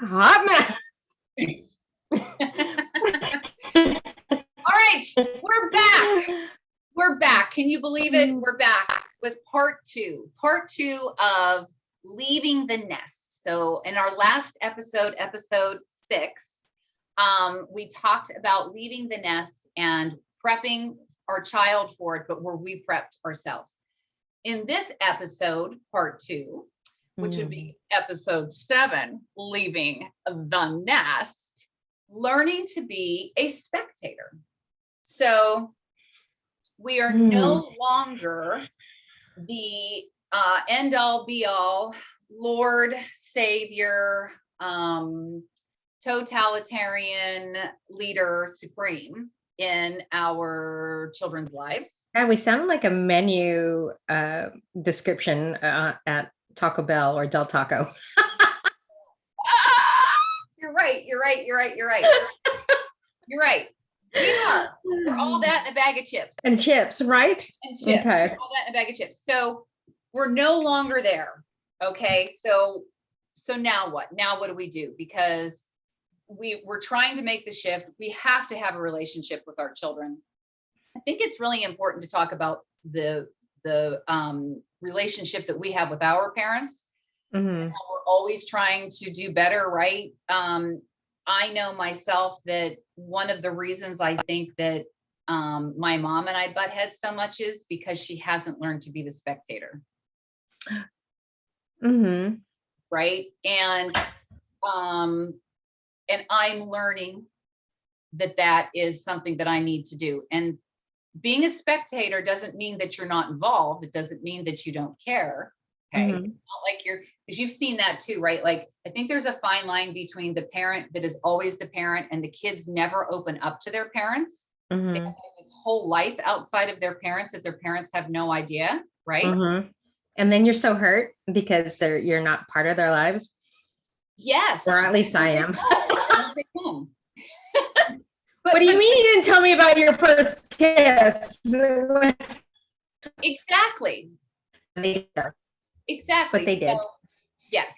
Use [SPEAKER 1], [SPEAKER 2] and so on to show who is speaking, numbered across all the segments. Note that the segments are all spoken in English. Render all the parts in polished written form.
[SPEAKER 1] Hot mess.
[SPEAKER 2] All right, we're back. We're back. Can you believe it? We're back with part two of leaving the nest. So in our last episode, episode 6, we talked about leaving the nest and prepping our child for it, but were we prepped ourselves? In this episode, part 2, which would be episode 7, leaving the nest, learning to be a spectator. So we are no longer the end all be all, Lord, Savior, totalitarian leader supreme in our children's lives.
[SPEAKER 1] And we sound like a menu description at Taco Bell or Del Taco.
[SPEAKER 2] You're right. You're right. We are. We're all that in a bag of chips.
[SPEAKER 1] And chips, right?
[SPEAKER 2] And chips. Okay. All that in a bag of chips. So we're no longer there. Okay. So now what? Now what do we do? Because we're trying to make the shift. We have to have a relationship with our children. I think it's really important to talk about the relationship that we have with our parents. How we're always trying to do better, right? I know myself that one of the reasons I think that my mom and I butt heads so much is because she hasn't learned to be the spectator. Right. And I'm learning that is something that I need to do. And being a spectator doesn't mean that you're not involved. It doesn't mean that you don't care. Okay. It's not like because you've seen that too, right? Like, I think there's a fine line between the parent that is always the parent and the kids never open up to their parents. They have this whole life outside of their parents that their parents have no idea, right?
[SPEAKER 1] And then you're so hurt because you're not part of their lives.
[SPEAKER 2] Yes.
[SPEAKER 1] Or at least I am. What do you mean you didn't tell me about your first kiss?
[SPEAKER 2] Exactly. Exactly.
[SPEAKER 1] But they did.
[SPEAKER 2] Yes.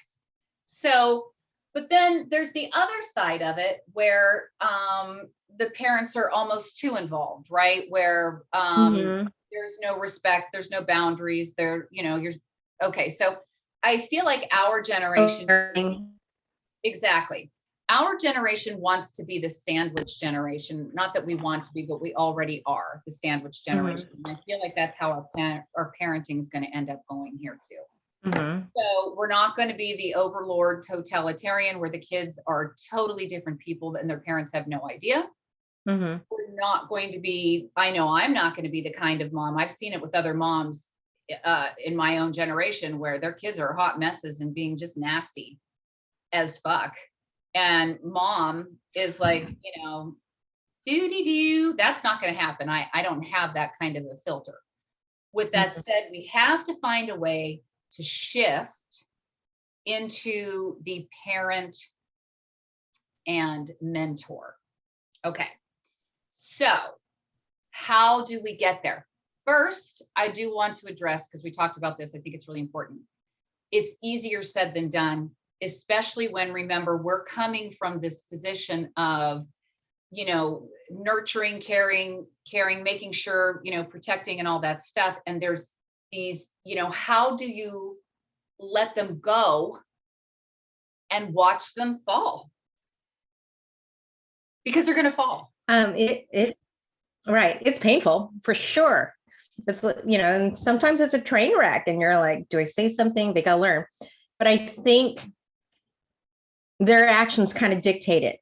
[SPEAKER 2] So, but then there's the other side of it where the parents are almost too involved, right? Where there's no respect, there's no boundaries, okay. So I feel like our generation, exactly. Our generation wants to be the sandwich generation. Not that we want to be, but we already are the sandwich generation. And I feel like that's how our parenting is going to end up going here too. So we're not going to be the overlord totalitarian where the kids are totally different people and their parents have no idea. We're not going to be, I know I'm not going to be the kind of mom. I've seen it with other moms in my own generation where their kids are hot messes and being just nasty as fuck. And mom is like, doo-dee-doo. That's not going to happen. I don't have that kind of a filter. With that said, we have to find a way to shift into the parent and mentor. Okay. So how do we get there? First, I do want to address, because we talked about this, I think it's really important. It's easier said than done, especially when, remember, we're coming from this position of, nurturing, caring, making sure, protecting and all that stuff. And there's these, how do you let them go and watch them fall? Because they're going to fall.
[SPEAKER 1] Right. It's painful for sure. It's, and sometimes it's a train wreck and you're like, do I say something? They got to learn. But I think their actions kind of dictate it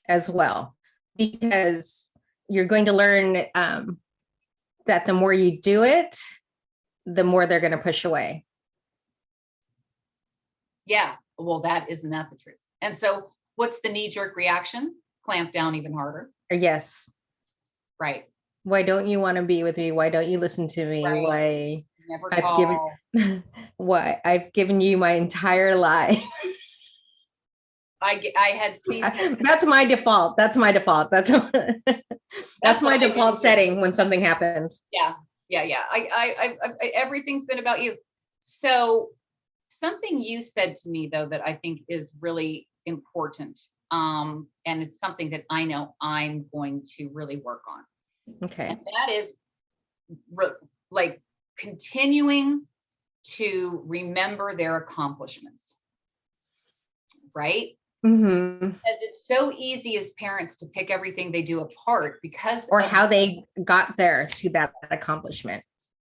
[SPEAKER 1] as well, because you're going to learn that the more you do it, the more they're going to push away.
[SPEAKER 2] Yeah. Well, isn't that the truth? And so what's the knee-jerk reaction? Clamp down even harder.
[SPEAKER 1] Yes.
[SPEAKER 2] Right.
[SPEAKER 1] Why don't you want to be with me? Why don't you listen to me?
[SPEAKER 2] Right.
[SPEAKER 1] Why
[SPEAKER 2] never call?
[SPEAKER 1] Why I've given you my entire life.
[SPEAKER 2] I had seasons.
[SPEAKER 1] That's my default. That's my default setting when something happens.
[SPEAKER 2] Yeah. I everything's been about you. So something you said to me though that I think is really important. And it's something that I know I'm going to really work on.
[SPEAKER 1] Okay.
[SPEAKER 2] And that is like continuing to remember their accomplishments, right?
[SPEAKER 1] Mm-hmm.
[SPEAKER 2] Because it's so easy as parents to pick everything they do apart because
[SPEAKER 1] Or
[SPEAKER 2] of
[SPEAKER 1] how they got there to that accomplishment,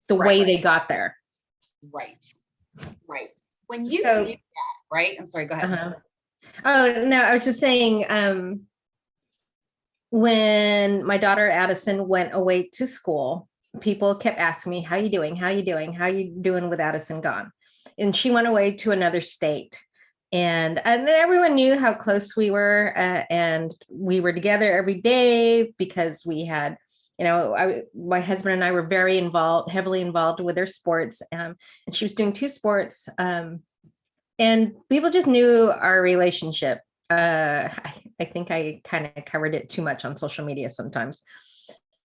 [SPEAKER 1] the
[SPEAKER 2] Right.
[SPEAKER 1] way they got there.
[SPEAKER 2] right. When you
[SPEAKER 1] So-
[SPEAKER 2] do that, right? I'm sorry, go ahead.
[SPEAKER 1] Uh-huh. Oh, no, I was just saying, when my daughter Addison went away to school, people kept asking me, how you doing? How you doing? How you doing with Addison gone? And she went away to another state. And then everyone knew how close we were, and we were together every day because we had, my husband and I were very involved, heavily involved with their sports, and she was doing 2 sports, and people just knew our relationship. I think I kind of covered it too much on social media sometimes.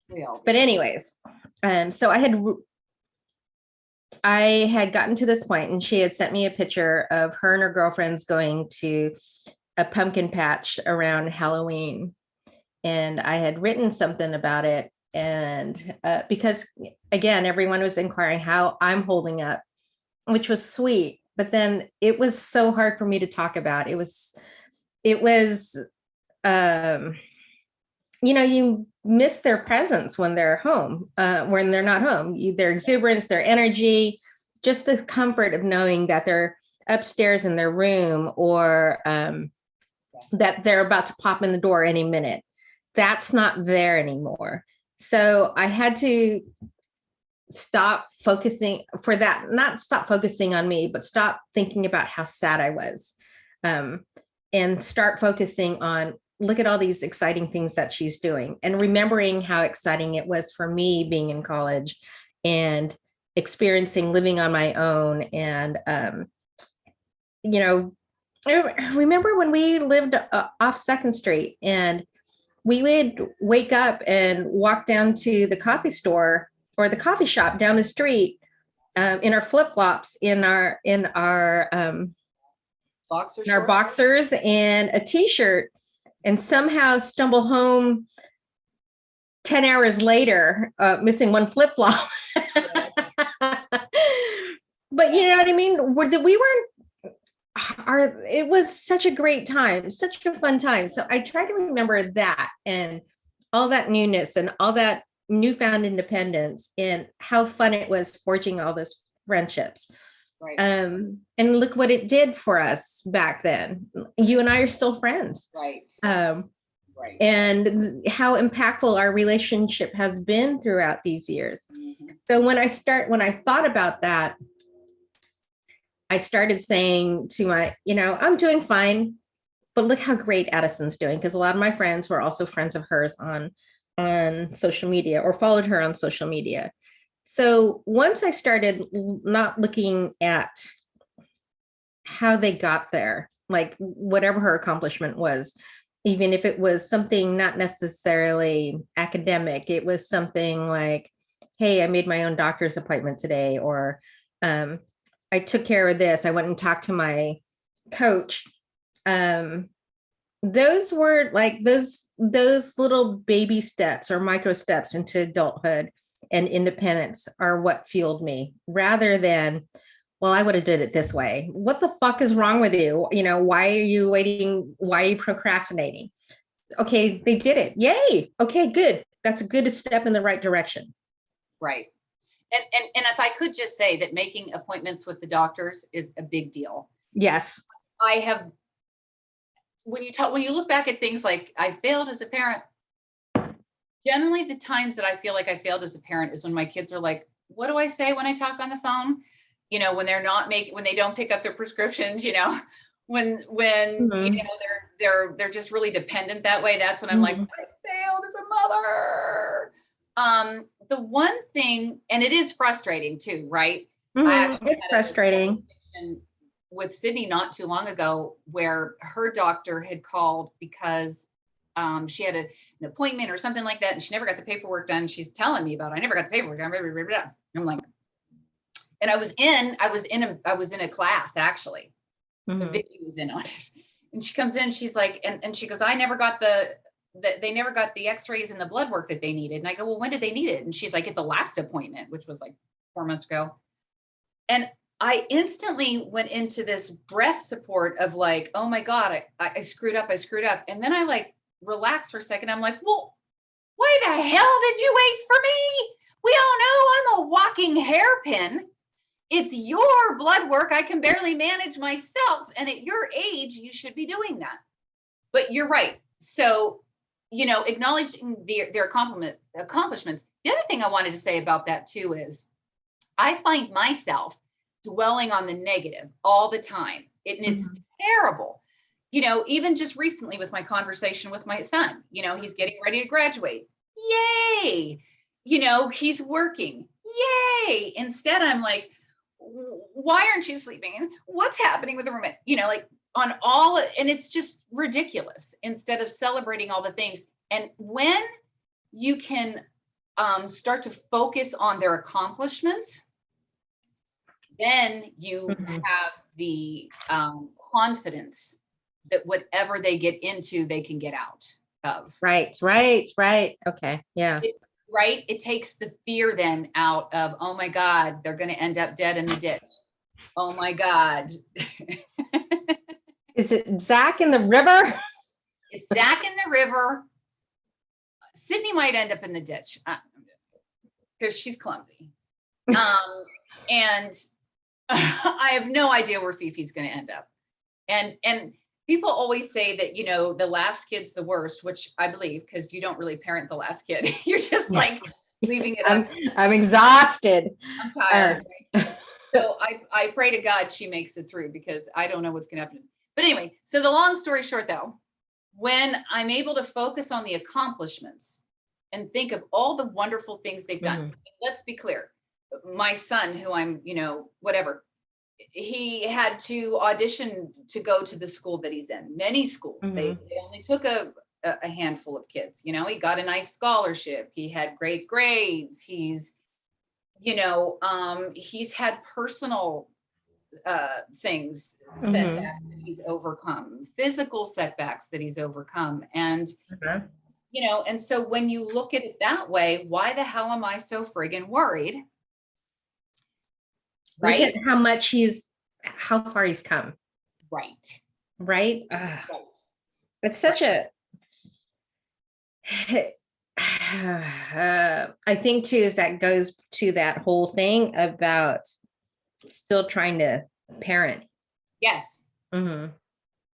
[SPEAKER 1] But anyways, so I had gotten to this point, and she had sent me a picture of her and her girlfriends going to a pumpkin patch around Halloween. And I had written something about it. And because, again, everyone was inquiring how I'm holding up, which was sweet. But then it was so hard for me to talk about. It was, you miss their presence when they're home, when they're not home, their exuberance, their energy, just the comfort of knowing that they're upstairs in their room, or that they're about to pop in the door any minute. That's not there anymore. So I had to stop focusing for that, not stop focusing on me, but stop thinking about how sad I was, and start focusing on, look at all these exciting things that she's doing, and remembering how exciting it was for me being in college and experiencing living on my own. And, I remember when we lived off 2nd Street, and we would wake up and walk down to the coffee store or the coffee shop down the street, in our flip-flops, in our boxers and a t-shirt, and somehow stumble home 10 hours later, missing one flip-flop. But you know what I mean? It was such a great time, such a fun time. So I try to remember that, and all that newness, and all that newfound independence, and how fun it was forging all those friendships.
[SPEAKER 2] Right.
[SPEAKER 1] And look what it did for us back then. You and I are still friends.
[SPEAKER 2] Right.
[SPEAKER 1] Right. And how impactful our relationship has been throughout these years. Mm-hmm. So when I thought about that, I started saying to I'm doing fine, but look how great Addison's doing. Because a lot of my friends were also friends of hers on social media, or followed her on social media. So once I started not looking at how they got there, like whatever her accomplishment was, even if it was something not necessarily academic, it was something like, hey, I made my own doctor's appointment today, or I took care of this. I went and talked to my coach. Those were like those little baby steps or micro steps into adulthood and independence are what fueled me, rather than, well, I would have did it this way. What the fuck is wrong with you? Why are you waiting? Why are you procrastinating? Okay, they did it. Yay. Okay, good. That's a good step in the right direction.
[SPEAKER 2] Right. And if I could just say that making appointments with the doctors is a big deal.
[SPEAKER 1] Yes.
[SPEAKER 2] When you look back at things like I failed as a parent, generally the times that I feel like I failed as a parent is when my kids are like, what do I say when I talk on the phone? When they're not when they don't pick up their prescriptions, when
[SPEAKER 1] Mm-hmm.
[SPEAKER 2] they're just really dependent that way. That's when I'm like, I failed as a mother. The one thing, and it is frustrating too, right?
[SPEAKER 1] Mm-hmm. It's frustrating.
[SPEAKER 2] With Sydney not too long ago, where her doctor had called because she had an appointment or something like that, and she never got the paperwork done. She's telling me about it. I never got the paperwork done. And I'm like, and I was in a class actually. Mm-hmm. Vicky was in on it, And she comes in, she's like, and she goes, I never got they never got the x-rays and the blood work that they needed. And I go, well, when did they need it? And she's like, at the last appointment, which was like 4 months ago. And I instantly went into this breath support of like, oh my God, I screwed up. And then I like relaxed for a second. I'm like, well, why the hell did you wait for me? We all know I'm a walking hairpin. It's your blood work. I can barely manage myself. And at your age, you should be doing that. But you're right. So, acknowledging their accomplishments. The other thing I wanted to say about that too is I find myself dwelling on the negative all the time. It's terrible. Even just recently with my conversation with my son, he's getting ready to graduate. Yay. He's working. Yay. Instead, I'm like, why aren't you sleeping? What's happening with the roommate? And it's just ridiculous instead of celebrating all the things. And when you can start to focus on their accomplishments, then you have the confidence that whatever they get into, they can get out of.
[SPEAKER 1] Right. Okay. Yeah.
[SPEAKER 2] Right. It takes the fear then out of, oh my God, they're going to end up dead in the ditch. Oh my God.
[SPEAKER 1] Is it Zach in the river?
[SPEAKER 2] It's Zach in the river. Sydney might end up in the ditch because she's clumsy. And I have no idea where Fifi's going to end up. And people always say that, the last kid's the worst, which I believe, because you don't really parent the last kid. You're just like leaving it up.
[SPEAKER 1] I'm exhausted.
[SPEAKER 2] I'm tired. Right? So I pray to God she makes it through, because I don't know what's going to happen. But anyway, so the long story short, though, when I'm able to focus on the accomplishments and think of all the wonderful things they've done, let's be clear. My son, who I'm, whatever, he had to audition to go to the school that he's in. Many schools, they only took a handful of kids. He got a nice scholarship. He had great grades. He's had personal things, setbacks that he's overcome, physical setbacks that he's overcome. And, and so when you look at it that way, why the hell am I so friggin' worried?
[SPEAKER 1] Right. Look at how far he's come.
[SPEAKER 2] Right.
[SPEAKER 1] Right.
[SPEAKER 2] Right.
[SPEAKER 1] It's such I think too, is that goes to that whole thing about still trying to parent.
[SPEAKER 2] Yes. Out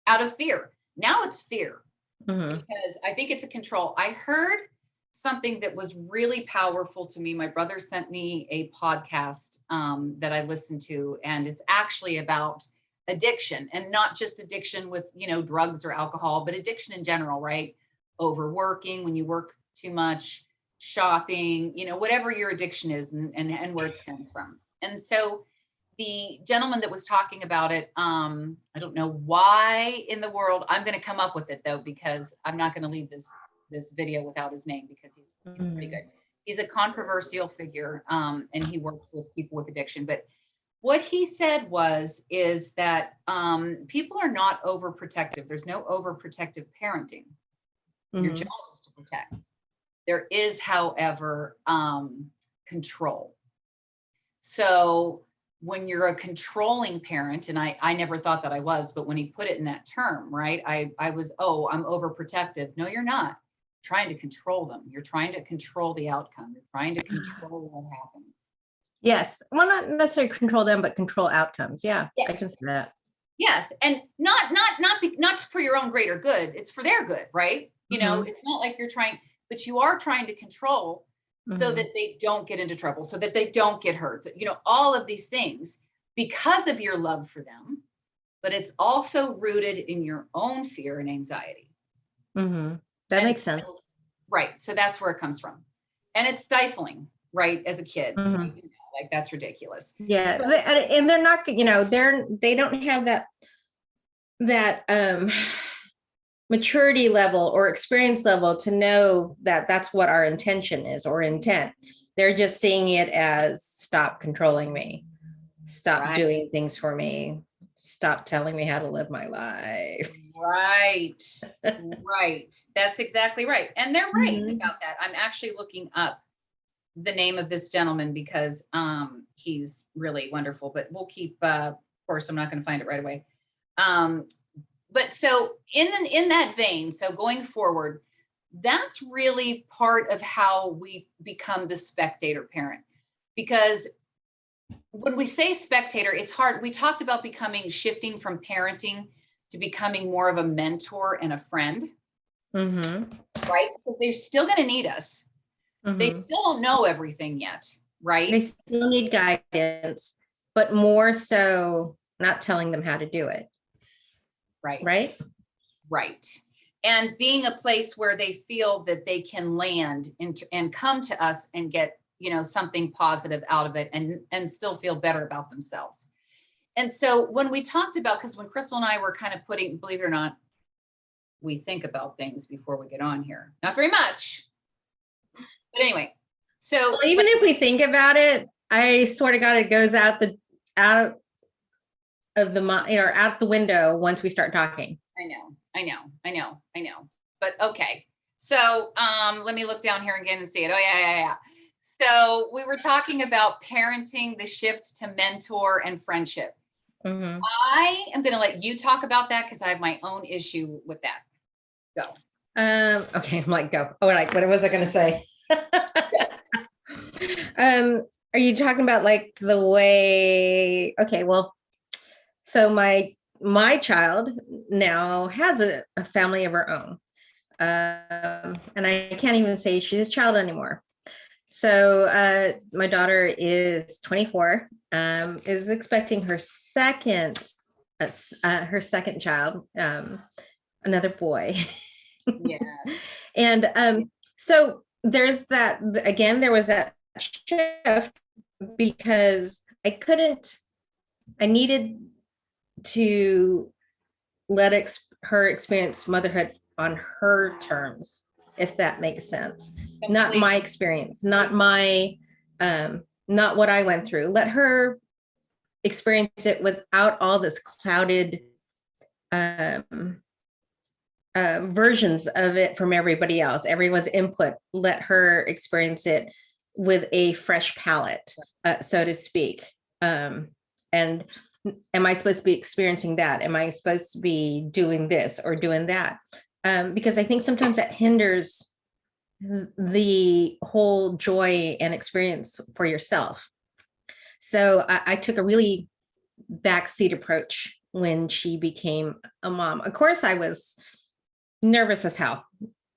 [SPEAKER 2] of fear. Now it's fear, because I think it's a control. I heard something that was really powerful to me. My brother sent me a podcast that I listened to, and it's actually about addiction, and not just addiction with, drugs or alcohol, but addiction in general, right? Overworking, when you work too much, shopping, whatever your addiction is, and where it stems from. And so the gentleman that was talking about it, I don't know why in the world, I'm going to come up with it though, because I'm not going to leave this video without his name, because he's pretty good. He's a controversial figure, and he works with people with addiction. But what he said is that people are not overprotective. There's no overprotective parenting. Your job is to protect. There is, however, control. So when you're a controlling parent, and I never thought that I was, but when he put it in that term, right, I was, I'm overprotective. No, you're not. You're trying to control them. You're trying to control the outcome. You're trying to control what happens.
[SPEAKER 1] Yes. Well, not necessarily control them, but control outcomes. Yeah,
[SPEAKER 2] yes.
[SPEAKER 1] I can see that.
[SPEAKER 2] Yes. And not for your own greater good. It's for their good, right? It's not like you're trying, but you are trying to control so that they don't get into trouble, so that they don't get hurt, all of these things because of your love for them, but it's also rooted in your own fear and anxiety.
[SPEAKER 1] That makes sense.
[SPEAKER 2] Right. So that's where it comes from. And it's stifling, right? As a kid, like that's ridiculous.
[SPEAKER 1] Yeah. So, and they're not, they don't have that maturity level or experience level to know that that's what our intention is, or intent. They're just seeing it as stop controlling me, stop doing things for me, stop telling me how to live my life.
[SPEAKER 2] Right. Right. That's exactly right. And they're right
[SPEAKER 1] Mhm.
[SPEAKER 2] about that. I'm actually looking up the name of this gentleman because he's really wonderful, but we'll keep of course I'm not going to find it right away. But so in that vein, so going forward, that's really part of how we become the spectator parent. Because when we say spectator, it's hard. We talked about shifting from parenting to becoming more of a mentor and a friend,
[SPEAKER 1] Mhm.
[SPEAKER 2] right? Because they're still going to need us. They
[SPEAKER 1] Mhm.
[SPEAKER 2] still don't know everything yet, right?
[SPEAKER 1] They still need guidance, but more so not telling them how to do it.
[SPEAKER 2] Right.
[SPEAKER 1] Right.
[SPEAKER 2] Right. And being a place where they feel that they can land and come to us and get, something positive out of it and still feel better about themselves. And so when we talked about, because when Christel and I were kind of believe it or not, we think about things before we get on here. Not very much. But anyway, so
[SPEAKER 1] well, even if we think about it, I swear to God, it goes out of the mind, or out the window once we start talking.
[SPEAKER 2] I know. But okay. So let me look down here again and see it. Oh, yeah. So we were talking about parenting, the shift to mentor and friendship.
[SPEAKER 1] Mhm.
[SPEAKER 2] I am going to let you talk about that because I have my own issue with that. Go.
[SPEAKER 1] Okay, I'm like, go. Oh, like, what was I going to say? Are you talking about like the way? Okay, well, so my child now has a family of her own, and I can't even say she's a child anymore. So my daughter is 24, is expecting her second child, another boy.
[SPEAKER 2] Yeah.
[SPEAKER 1] And so there's that, again, there was that shift because I needed to let her experience motherhood on her terms, if that makes sense. Not my experience, not what I went through. Let her experience it without all this clouded versions of it from everybody else, everyone's input. Let her experience it with a fresh palette, so to speak. And am I supposed to be experiencing that? Am I supposed to be doing this or doing that? Because I think sometimes that hinders the whole joy and experience for yourself. So I took a really backseat approach when she became a mom. Of course, I was nervous as hell,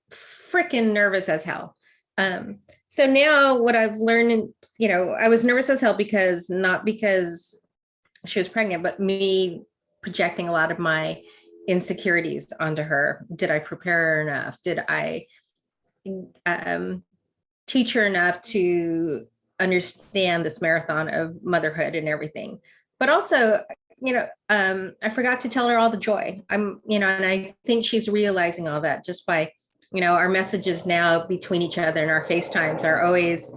[SPEAKER 1] freaking nervous as hell. So now what I've learned, I was nervous as hell because not because she was pregnant, but me projecting a lot of my insecurities onto her. Did I prepare her enough? Did I teach her enough to understand this marathon of motherhood and everything? But also, I forgot to tell her all the joy. And I think she's realizing all that just by, our messages now between each other and our FaceTimes are always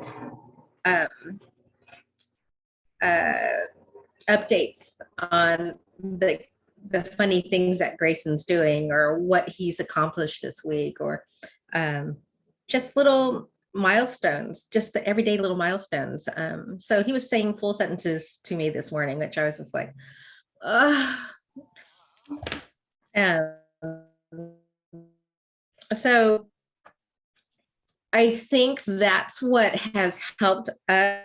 [SPEAKER 1] updates on the funny things that Grayson's doing or what he's accomplished this week, or just little milestones, just the everyday little milestones. So he was saying full sentences to me this morning, which I was just like, so I think that's what has helped us,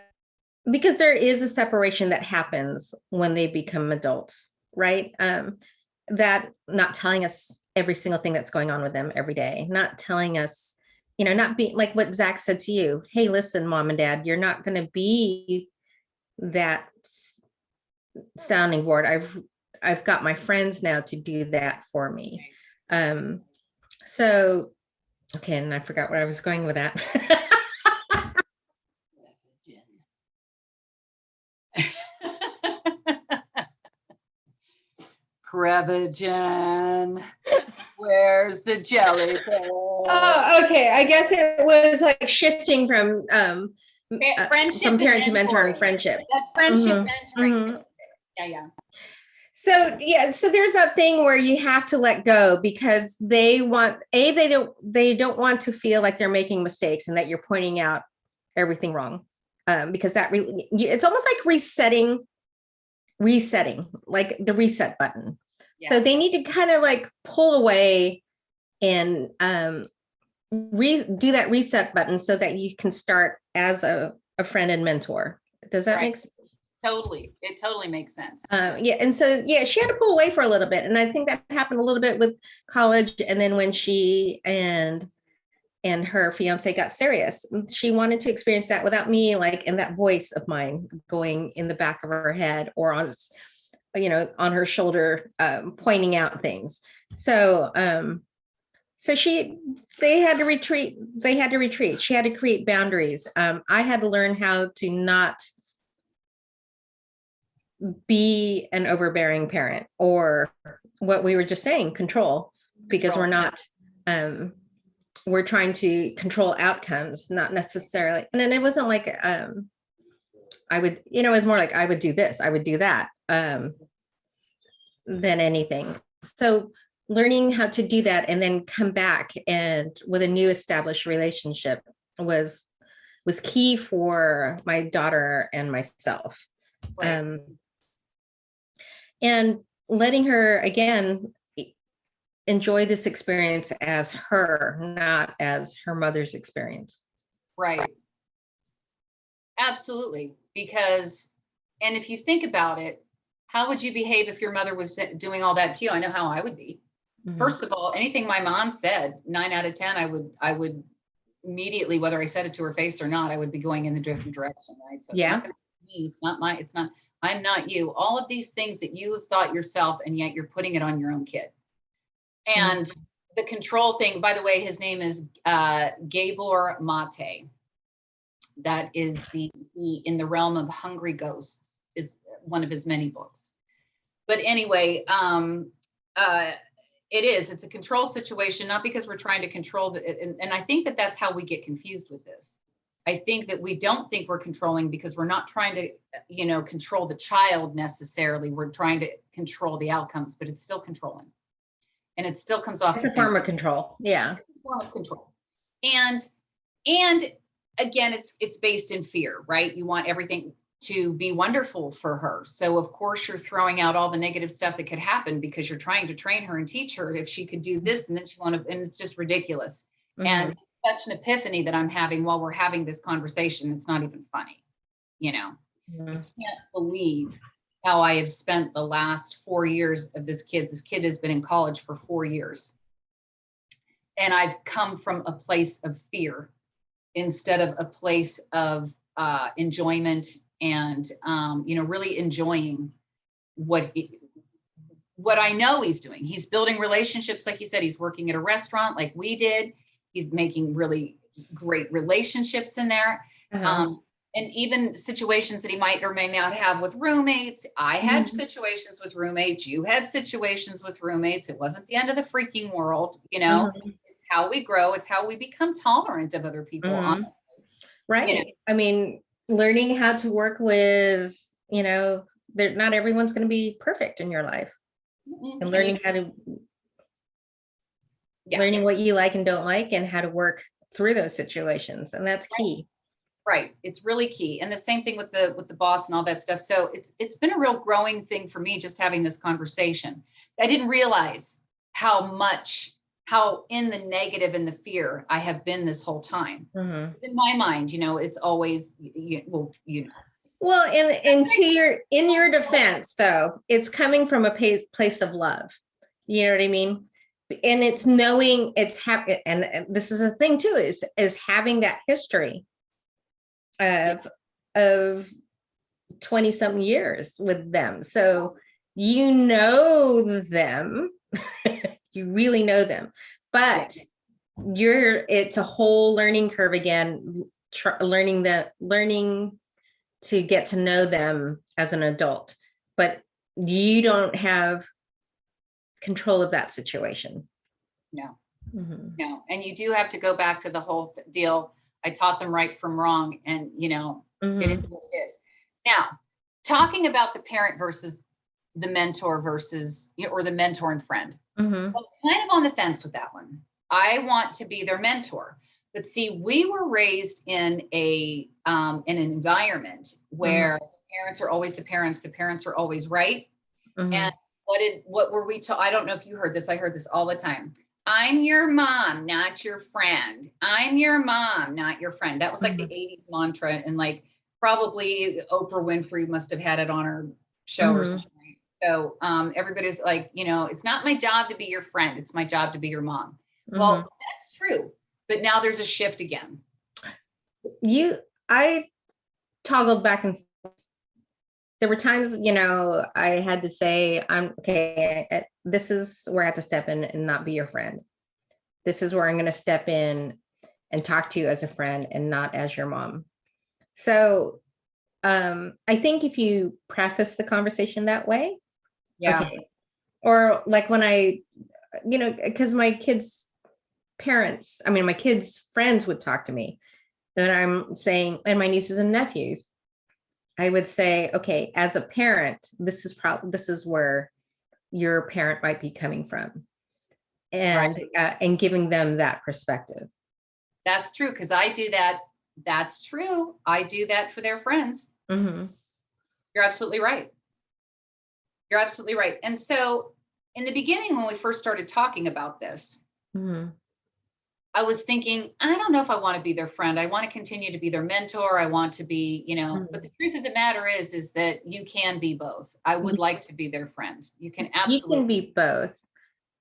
[SPEAKER 1] because there is a separation that happens when they become adults, right? That not telling us every single thing that's going on with them every day, not telling us, not being like what Zach said to you. Hey, listen, mom and dad, you're not going to be that sounding board. I've got my friends now to do that for me. So, okay, and I forgot where I was going with that.
[SPEAKER 2] Crevigen, where's the jellyfish?
[SPEAKER 1] Oh, okay. I guess it was like shifting from
[SPEAKER 2] Friendship
[SPEAKER 1] from parent to
[SPEAKER 2] and
[SPEAKER 1] mentor and
[SPEAKER 2] mentoring.
[SPEAKER 1] friendship.
[SPEAKER 2] That friendship mentoring.
[SPEAKER 1] Mhm.
[SPEAKER 2] Yeah.
[SPEAKER 1] So yeah, so there's that thing where you have to let go because they don't want to feel like they're making mistakes and that you're pointing out everything wrong. Because that really, it's almost like resetting, like the reset button. Yeah. So they need to kind of like pull away and do that reset button so that you can start as a friend and mentor. Does that make sense?
[SPEAKER 2] Totally. It totally makes sense.
[SPEAKER 1] Yeah. And so, yeah, she had to pull away for a little bit. And I think that happened a little bit with college. And then when she and her fiance got serious, she wanted to experience that without me, like, in that voice of mine going in the back of her head or on, on her shoulder, pointing out things. So, they had to retreat. She had to create boundaries. I had to learn how to not be an overbearing parent, or what we were just saying, control, because we're not, we're trying to control outcomes, not necessarily. And then it wasn't like, I would, it was more like I would do this, I would do that, than anything. So learning how to do that and then come back and with a new established relationship was key for my daughter and myself. Right. And letting her, again, enjoy this experience as her, not as her mother's experience.
[SPEAKER 2] Right. Absolutely. Because, and if you think about it, how would you behave if your mother was doing all that to you? I know how I would be. Mm-hmm. First of all, anything my mom said, 9 out of 10, I would immediately, whether I said it to her face or not, I would be going in the different direction, right? So yeah. I'm not you. All of these things that you have thought yourself, and yet you're putting it on your own kid. And the control thing, by the way, his name is Gabor Mate. That is in the realm of Hungry Ghosts, is one of his many books. But anyway, it's a control situation, not because we're trying to control and I think that that's how we get confused with this. I think that we don't think we're controlling because we're not trying to, control the child necessarily. We're trying to control the outcomes, but it's still controlling. And it still comes off.
[SPEAKER 1] It's a form of control. Yeah.
[SPEAKER 2] It's a form of control. And again, it's based in fear, right? You want everything to be wonderful for her. So of course you're throwing out all the negative stuff that could happen because you're trying to train her and teach her if she could do this and then and it's just ridiculous. Mm-hmm. And such an epiphany that I'm having while we're having this conversation. It's not even funny. Mm-hmm. I can't believe how I have spent the last 4 years of this kid. This kid has been in college for 4 years. And I've come from a place of fear instead of a place of enjoyment and, really enjoying what I know he's doing. He's building relationships. Like you said, he's working at a restaurant like we did. He's making really great relationships in there. Uh-huh. And even situations that he might or may not have with roommates. I had situations with roommates. You had situations with roommates. It wasn't the end of the freaking world. It's how we grow. It's how we become tolerant of other people. Honestly.
[SPEAKER 1] Right. I mean, learning how to work with, not everyone's going to be perfect in your life. Mm-hmm. And learning how to learning what you like and don't like and how to work through those situations. And that's key.
[SPEAKER 2] Right. It's really key. And the same thing with the boss and all that stuff. So it's been a real growing thing for me, just having this conversation. I didn't realize how in the negative and the fear I have been this whole time. Mm-hmm. In my mind, it's always, Well, and in your defense, though, it's coming from a place of love. You know what I mean? And it's knowing and this is a thing too, is having that history of 20 some years with them. So, them, you really know them, but it's a whole learning curve again, learning to get to know them as an adult, but you don't have control of that situation. No. Mm-hmm. No. And you do have to go back to the whole deal. I taught them right from wrong, and mm-hmm. It is what it is. Now, talking about the parent versus the mentor versus, or the mentor and friend.
[SPEAKER 1] Mm-hmm.
[SPEAKER 2] I'm kind of on the fence with that one. I want to be their mentor. But see, we were raised in an environment where the parents are always the parents are always right.
[SPEAKER 1] Mm-hmm.
[SPEAKER 2] And what were we taught? I don't know if you heard this. I heard this all the time. I'm your mom, not your friend. I'm your mom, not your friend. That was like the 80s mantra. And like probably Oprah Winfrey must have had it on her show or something. So everybody's like, it's not my job to be your friend. It's my job to be your mom. Well, that's true. But now there's a shift again.
[SPEAKER 1] I toggled back and forth. There were times, I had to say, I'm okay. This is where I have to step in and not be your friend. This is where I'm going to step in and talk to you as a friend and not as your mom. So I think if you preface the conversation that way, okay. Or like when because my kids' my kids' friends would talk to me, and I'm saying, and my nieces and nephews, I would say, okay, as a parent, this is where your parent might be coming from, and and giving them that perspective.
[SPEAKER 2] That's true, because I do that. That's true. I do that for their friends.
[SPEAKER 1] Mm-hmm.
[SPEAKER 2] You're absolutely right. You're absolutely right. And so in the beginning, when we first started talking about this, I was thinking, I don't know if I want to be their friend. I want to continue to be their mentor. I want to be, but the truth of the matter is that you can be both. I would like to be their friend. You can absolutely.
[SPEAKER 1] You can be both.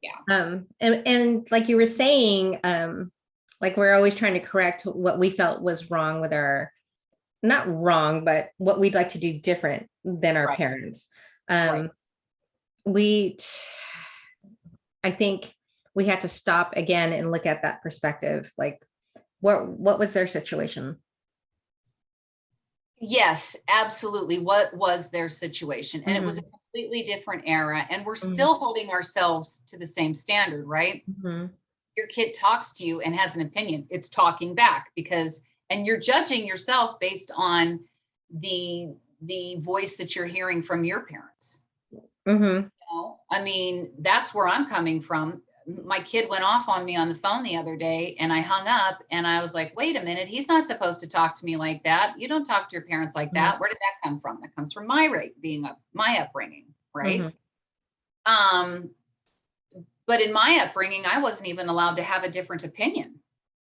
[SPEAKER 2] Yeah.
[SPEAKER 1] And like you were saying, like we're always trying to correct what we felt was wrong with not wrong, but what we'd like to do different than our parents. I think we had to stop again and look at that perspective. Like what was their situation?
[SPEAKER 2] Yes, absolutely. What was their situation? And it was a completely different era, and we're still holding ourselves to the same standard, right? Your kid talks to you and has an opinion. It's talking back and you're judging yourself based on the voice that you're hearing from your parents. That's where I'm coming from. My kid went off on me on the phone the other day, and I hung up, and I was like, wait a minute, he's not supposed to talk to me like that. You don't talk to your parents like that. Where did that come from? That comes from my upbringing, right? But in my upbringing, I wasn't even allowed to have a different opinion.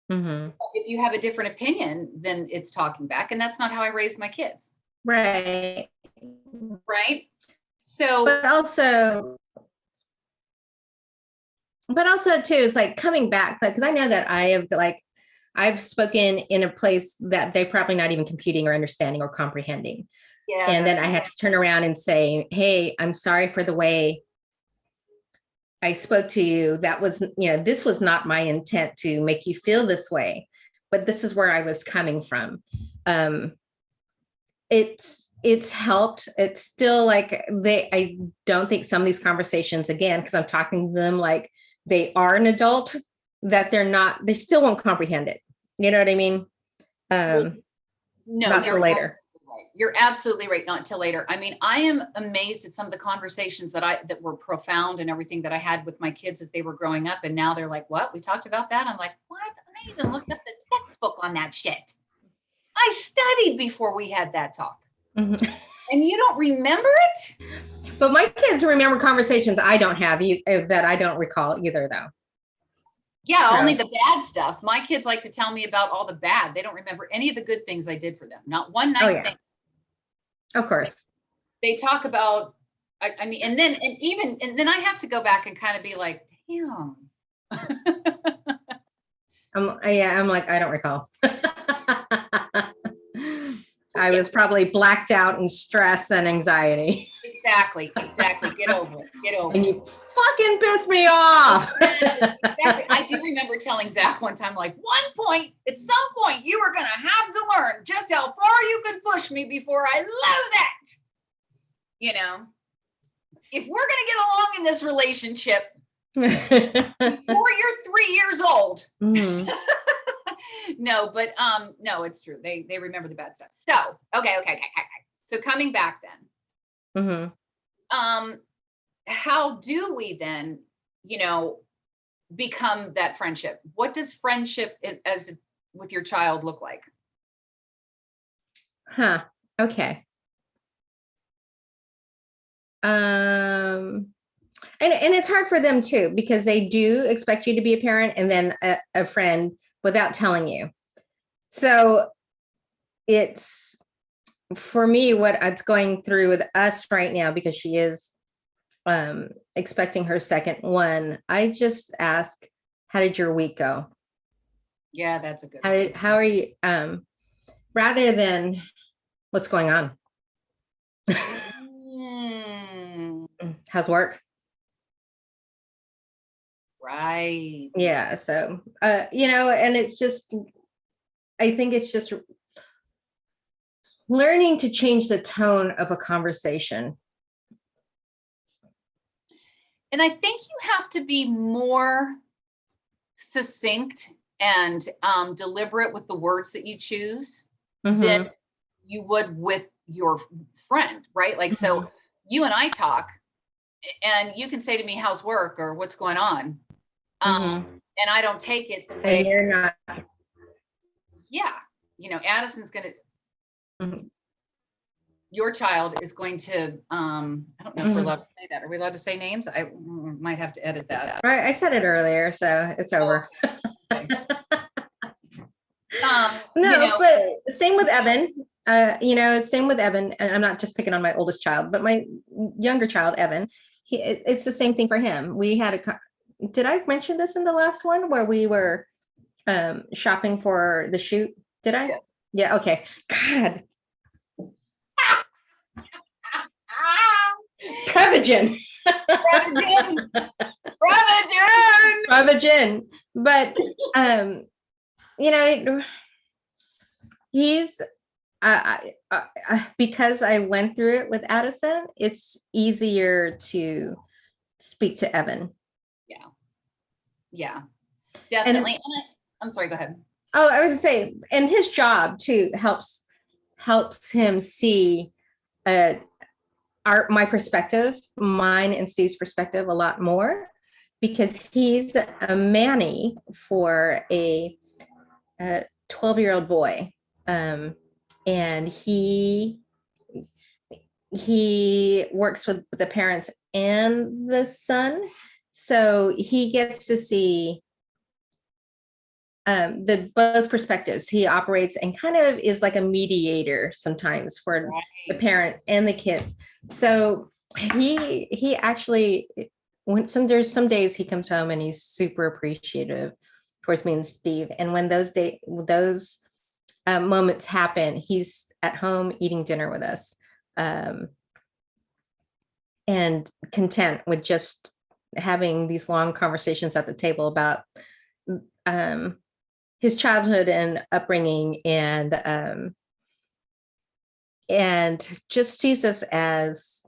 [SPEAKER 2] If you have a different opinion, then it's talking back, and that's not how I raised my kids.
[SPEAKER 1] Right.
[SPEAKER 2] So,
[SPEAKER 1] but also too, is like coming back, because I know that I've spoken in a place that they're probably not even computing or understanding or comprehending. Yeah. And then I had to turn around and say, hey, I'm sorry for the way I spoke to you. That was, this was not my intent to make you feel this way, but this is where I was coming from. It's helped. It's still like I don't think some of these conversations, again, because I'm talking to them like they are an adult, that they still won't comprehend it. You know what I mean?
[SPEAKER 2] No,
[SPEAKER 1] not till later.
[SPEAKER 2] Right. You're absolutely right. Not till later. I am amazed at some of the conversations that were profound and everything that I had with my kids as they were growing up. And now they're like, what? We talked about that? I'm like, what? I even looked up the textbook on that shit. I studied before we had that talk. And you don't remember it?
[SPEAKER 1] But my kids remember conversations I don't have, that I don't recall either, though.
[SPEAKER 2] Yeah, so. Only the bad stuff. My kids like to tell me about all the bad. They don't remember any of the good things I did for them. Not one nice thing.
[SPEAKER 1] Of course.
[SPEAKER 2] They talk about, and then I have to go back and kind of be like, damn.
[SPEAKER 1] I'm like, I don't recall. I was probably blacked out in stress and anxiety.
[SPEAKER 2] Exactly. Get over it.
[SPEAKER 1] And you fucking pissed me off.
[SPEAKER 2] Exactly. I do remember telling Zach one time, like, at some point, you are going to have to learn just how far you can push me before I lose it. If we're going to get along in this relationship before you're 3 years old. No, but no, it's true. They remember the bad stuff. So, okay. So coming back then. how do we then, become that friendship? What does friendship as with your child look like?
[SPEAKER 1] Huh. Okay. And it's hard for them too, because they do expect you to be a parent and then a friend without telling you. So it's, for me, what it's going through with us right now, because she is expecting her second one. I just ask, how did your week go?
[SPEAKER 2] Yeah, that's a good one.
[SPEAKER 1] How are you? Rather than what's going on. How's work?
[SPEAKER 2] Right.
[SPEAKER 1] Yeah. So, and it's just, I think it's just learning to change the tone of a conversation.
[SPEAKER 2] And I think you have to be more succinct and deliberate with the words that you choose than you would with your friend, right? Like, so you and I talk and you can say to me, how's work or what's going on? And I don't take it the way
[SPEAKER 1] And you're not.
[SPEAKER 2] Yeah. Addison's going to, your child is going to, I don't know if we're allowed to say that. Are we allowed to say names? I might have to edit that.
[SPEAKER 1] Right. I said it earlier, so it's over.
[SPEAKER 2] Okay.
[SPEAKER 1] But same with Evan. Same with Evan. And I'm not just picking on my oldest child, but my younger child, Evan. It's the same thing for him. We had did I mention this in the last one where we were shopping for the shoot? Did I? Yeah. Okay. God. Prevagen. But he's because I went through it with Addison, it's easier to speak to Evan.
[SPEAKER 2] Yeah, definitely. I'm sorry, go ahead.
[SPEAKER 1] Oh, I was gonna say, and his job too helps him see my perspective, mine and Steve's perspective a lot more, because he's a Manny for a 12-year-old boy. And he works with the parents and the son. So he gets to see the both perspectives. He operates and kind of is like a mediator sometimes for the parents and the kids. So he actually, there's some days he comes home and he's super appreciative towards me and Steve. And when those moments happen, he's at home eating dinner with us, and content with just having these long conversations at the table about his childhood and upbringing, and just sees us as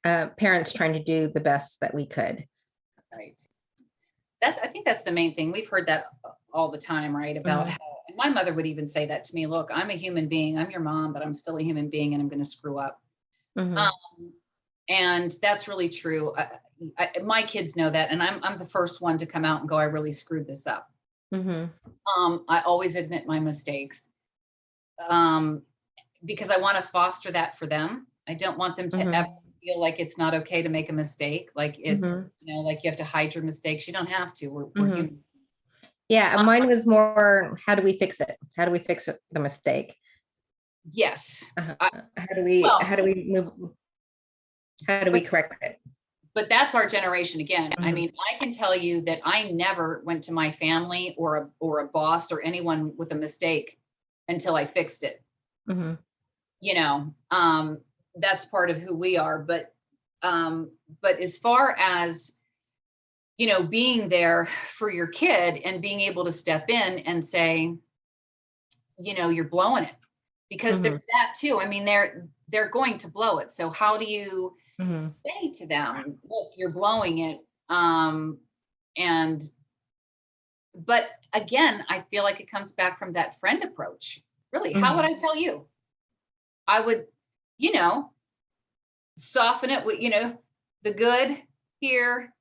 [SPEAKER 1] parents trying to do the best that we could.
[SPEAKER 2] Right. I think that's the main thing. We've heard that all the time, right? About how, and my mother would even say that to me, look, I'm a human being. I'm your mom, but I'm still a human being and I'm going to screw up. And that's really true. My kids know that. And I'm the first one to come out and go, I really screwed this up. I always admit my mistakes because I want to foster that for them. I don't want them to ever feel like it's not okay to make a mistake. Like it's, like you have to hide your mistakes. You don't have to. We're human.
[SPEAKER 1] Yeah. Mine was more, how do we fix it? How do we fix it, the mistake?
[SPEAKER 2] Yes.
[SPEAKER 1] How do we correct it?
[SPEAKER 2] But that's our generation again. I mean, I can tell you that I never went to my family or a boss or anyone with a mistake until I fixed it. That's part of who we are. But as far as, being there for your kid and being able to step in and say, you're blowing it, because there's that too. I mean, they're going to blow it. So how do you say to them, look, you're blowing it? But again, I feel like it comes back from that friend approach. Really, how would I tell you? I would, soften it with, the good here,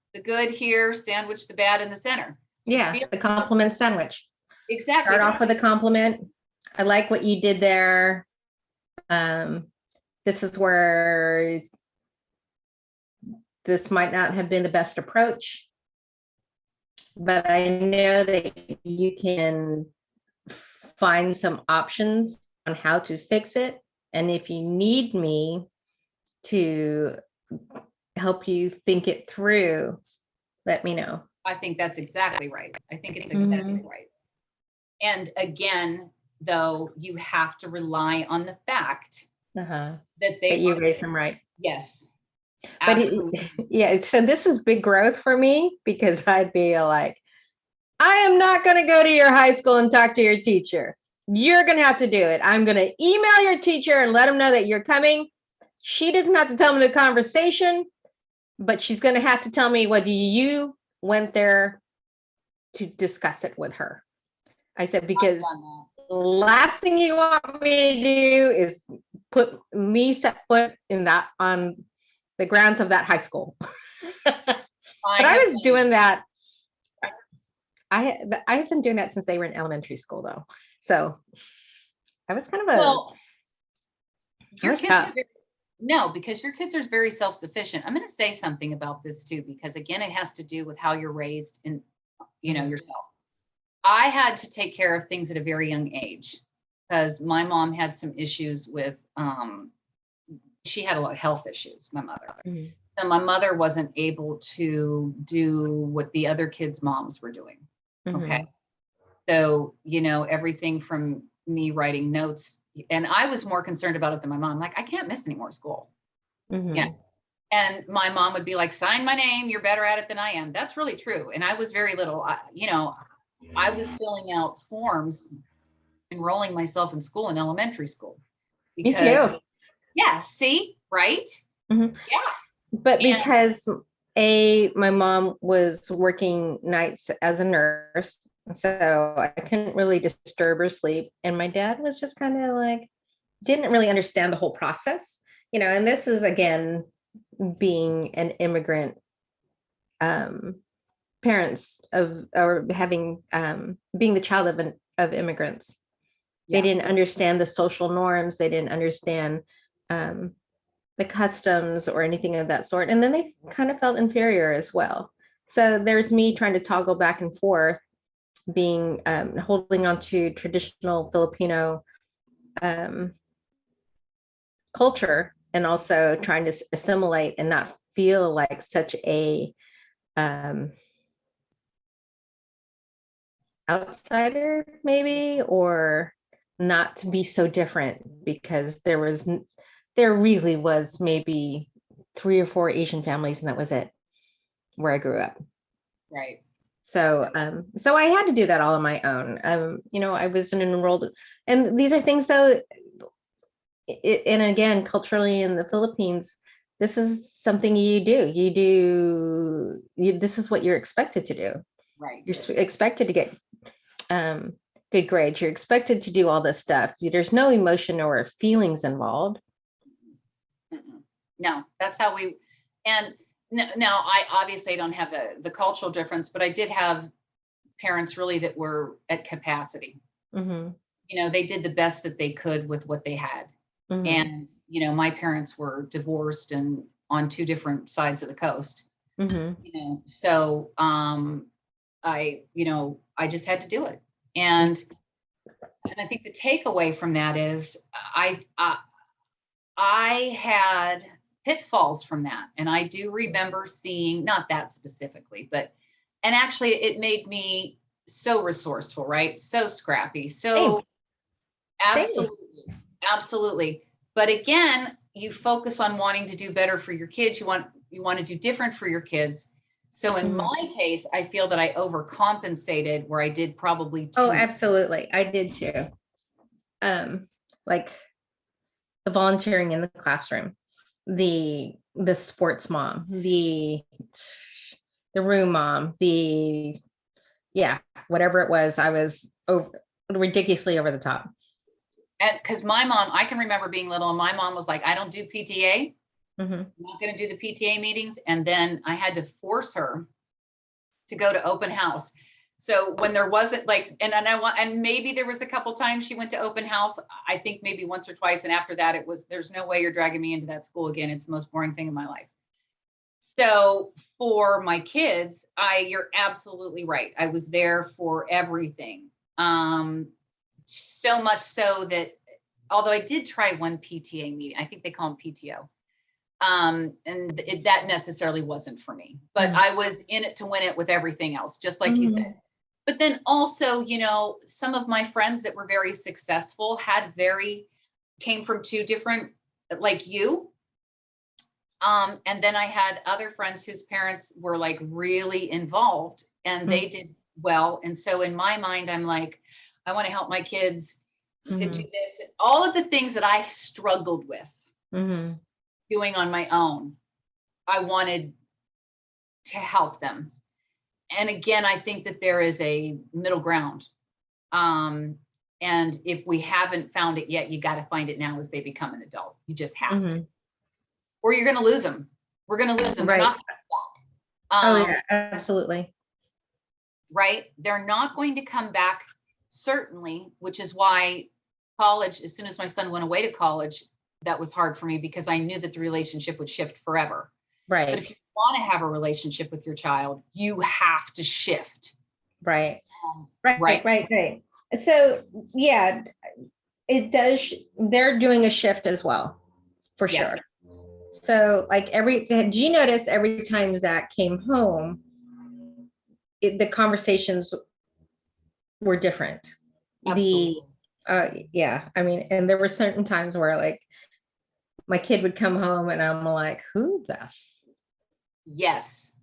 [SPEAKER 2] sandwich the bad in the center.
[SPEAKER 1] Yeah, the compliment sandwich.
[SPEAKER 2] Exactly.
[SPEAKER 1] Start off with a compliment. I like what you did there. This is where this might not have been the best approach, but I know that you can find some options on how to fix it. And if you need me to help you think it through, let me know.
[SPEAKER 2] I think that's exactly right. I think it's exactly right. And again, though, you have to rely on the fact that
[SPEAKER 1] you raise them right.
[SPEAKER 2] Yes.
[SPEAKER 1] But yeah, so this is big growth for me, because I'd be like, I am not going to go to your high school and talk to your teacher. You're going to have to do it. I'm going to email your teacher and let them know that you're coming. She doesn't have to tell me the conversation, but she's going to have to tell me whether you went there to discuss it with her. I said, because the last thing you want me to do is put me set foot in that on the grounds of that high school. But I was doing that. I have been doing that since they were in elementary school, though. So I was kind of
[SPEAKER 2] no, because your kids are very self-sufficient. I'm going to say something about this too, because again, it has to do with how you're raised in, yourself. I had to take care of things at a very young age because my mom had some issues with, she had a lot of health issues, my mother. Mm-hmm. So my mother wasn't able to do what the other kids' moms were doing. Mm-hmm. Okay. So, everything from me writing notes, and I was more concerned about it than my mom. Like, I can't miss any more school. Mm-hmm. Yeah. And my mom would be like, sign my name. You're better at it than I am. That's really true. And I was very little, I was filling out forms, enrolling myself in school in elementary school.
[SPEAKER 1] Me too.
[SPEAKER 2] Yeah. See, right?
[SPEAKER 1] Mm-hmm. Yeah. But because my mom was working nights as a nurse, so I couldn't really disturb her sleep. And my dad was just kind of like, didn't really understand the whole process, and this is, again, being an immigrant, parents or having, being the child of immigrants. Yeah. They didn't understand the social norms. They didn't understand, the customs or anything of that sort. And then they kind of felt inferior as well. So there's me trying to toggle back and forth, being, holding on to traditional Filipino culture, and also trying to assimilate and not feel like such a outsider, maybe, or not to be so different, because there really was maybe 3 or 4 Asian families, and that was it where I grew up.
[SPEAKER 2] Right.
[SPEAKER 1] So I had to do that all on my own. I was an enrolled, and these are things, though, and again, culturally in the Philippines, this is something you do. This is what you're expected to do.
[SPEAKER 2] Right.
[SPEAKER 1] You're expected to get good grades. You're expected to do all this stuff. There's no emotion or feelings involved.
[SPEAKER 2] No, that's how we, and now I obviously don't have the cultural difference, but I did have parents really that were at capacity. Mm-hmm. They did the best that they could with what they had. Mm-hmm. And, my parents were divorced and on 2 different sides of the coast. Mm-hmm. So I just had to do it. And I think the takeaway from that is I had pitfalls from that. And I do remember seeing, not that specifically, and actually it made me so resourceful, right? So scrappy. So absolutely. But again, you focus on wanting to do better for your kids. You want to do different for your kids. So in my case, I feel that I overcompensated where I did probably too.
[SPEAKER 1] Oh, absolutely. I did too. Like the volunteering in the classroom, the sports mom, the room mom, whatever it was, I was ridiculously over the top.
[SPEAKER 2] Because my mom, I can remember being little, and my mom was like, I don't do PTA.
[SPEAKER 1] Mhm.
[SPEAKER 2] I'm not going to do the PTA meetings. And then I had to force her to go to open house. So when there wasn't like, and maybe there was a couple times she went to open house, I think maybe once or twice. And after that, it was, there's no way you're dragging me into that school again. It's the most boring thing in my life. So for my kids, you're absolutely right. I was there for everything. So much so that, although I did try one PTA meeting, I think they call them PTO. That necessarily wasn't for me, but I was in it to win it with everything else, just like you said. But then also, some of my friends that were very successful came from two different, like you. And then I had other friends whose parents were like really involved and they did well. And so in my mind, I'm like, I want to help my kids do this. All of the things that I struggled with doing on my own, I wanted to help them. And again, I think that there is a middle ground. And if we haven't found it yet, you got to find it now as they become an adult. You just have to, or you're going to lose them. We're going to lose them.
[SPEAKER 1] Right.
[SPEAKER 2] They're not
[SPEAKER 1] Oh yeah, absolutely.
[SPEAKER 2] Right. They're not going to come back, certainly, which is why college, as soon as my son went away to college, that was hard for me because I knew that the relationship would shift forever.
[SPEAKER 1] Right.
[SPEAKER 2] But if you want to have a relationship with your child, you have to shift.
[SPEAKER 1] Right. Right. So yeah, it does. They're doing a shift as well, for sure. So like did you notice every time Zach came home, the conversations were different.
[SPEAKER 2] Absolutely.
[SPEAKER 1] Yeah, I mean, and there were certain times where like my kid would come home and I'm like, who the?
[SPEAKER 2] Yes.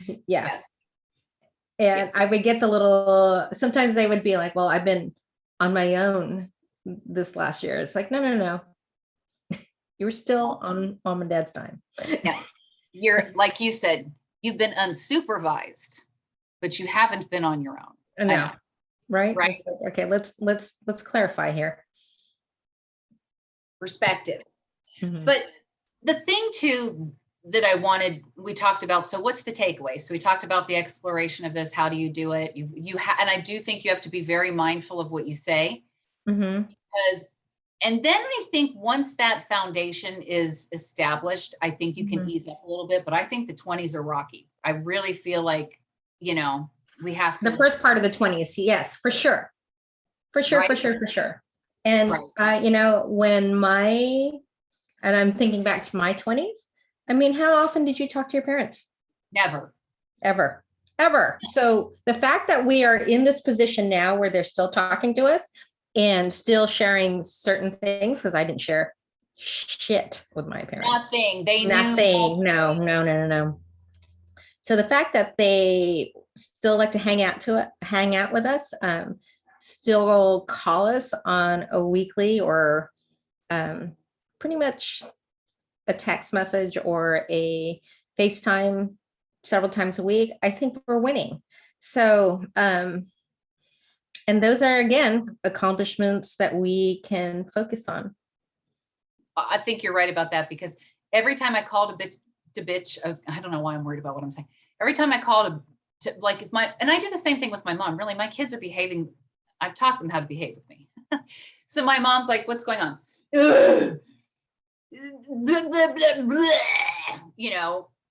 [SPEAKER 1] Yeah. Yes. And I would get sometimes they would be like, well, I've been on my own this last year. It's like, no. You were still on mom and dad's time.
[SPEAKER 2] Yeah. You're, like you said, you've been unsupervised, but you haven't been on your own.
[SPEAKER 1] No. Right.
[SPEAKER 2] Right.
[SPEAKER 1] Like, okay, let's clarify here.
[SPEAKER 2] Perspective. But the thing too that we talked about, so what's the takeaway? So we talked about the exploration of this. How do you do it? And I do think you have to be very mindful of what you say, because, and then I think once that foundation is established, I think you can ease up a little bit, but I think the 20s are rocky. I really feel like, we have to.
[SPEAKER 1] The first part of the 20s. Yes, for sure. For sure. And, and I'm thinking back to my 20s. I mean, how often did you talk to your parents?
[SPEAKER 2] Never.
[SPEAKER 1] Ever. So the fact that we are in this position now where they're still talking to us and still sharing certain things, because I didn't share shit with my parents.
[SPEAKER 2] Nothing.
[SPEAKER 1] Nothing. No. So the fact that they still like to hang out with us, still call us on a weekly or pretty much a text message or a FaceTime several times a week, I think we're winning. So, and those are, again, accomplishments that we can focus on.
[SPEAKER 2] I think you're right about that, because every time I called to bitch, I don't know why I'm worried about what I'm saying. Every time I called to like, and I do the same thing with my mom, really, my kids are behaving. I've taught them how to behave with me. So my mom's like, what's going on? Blah, blah, blah, blah.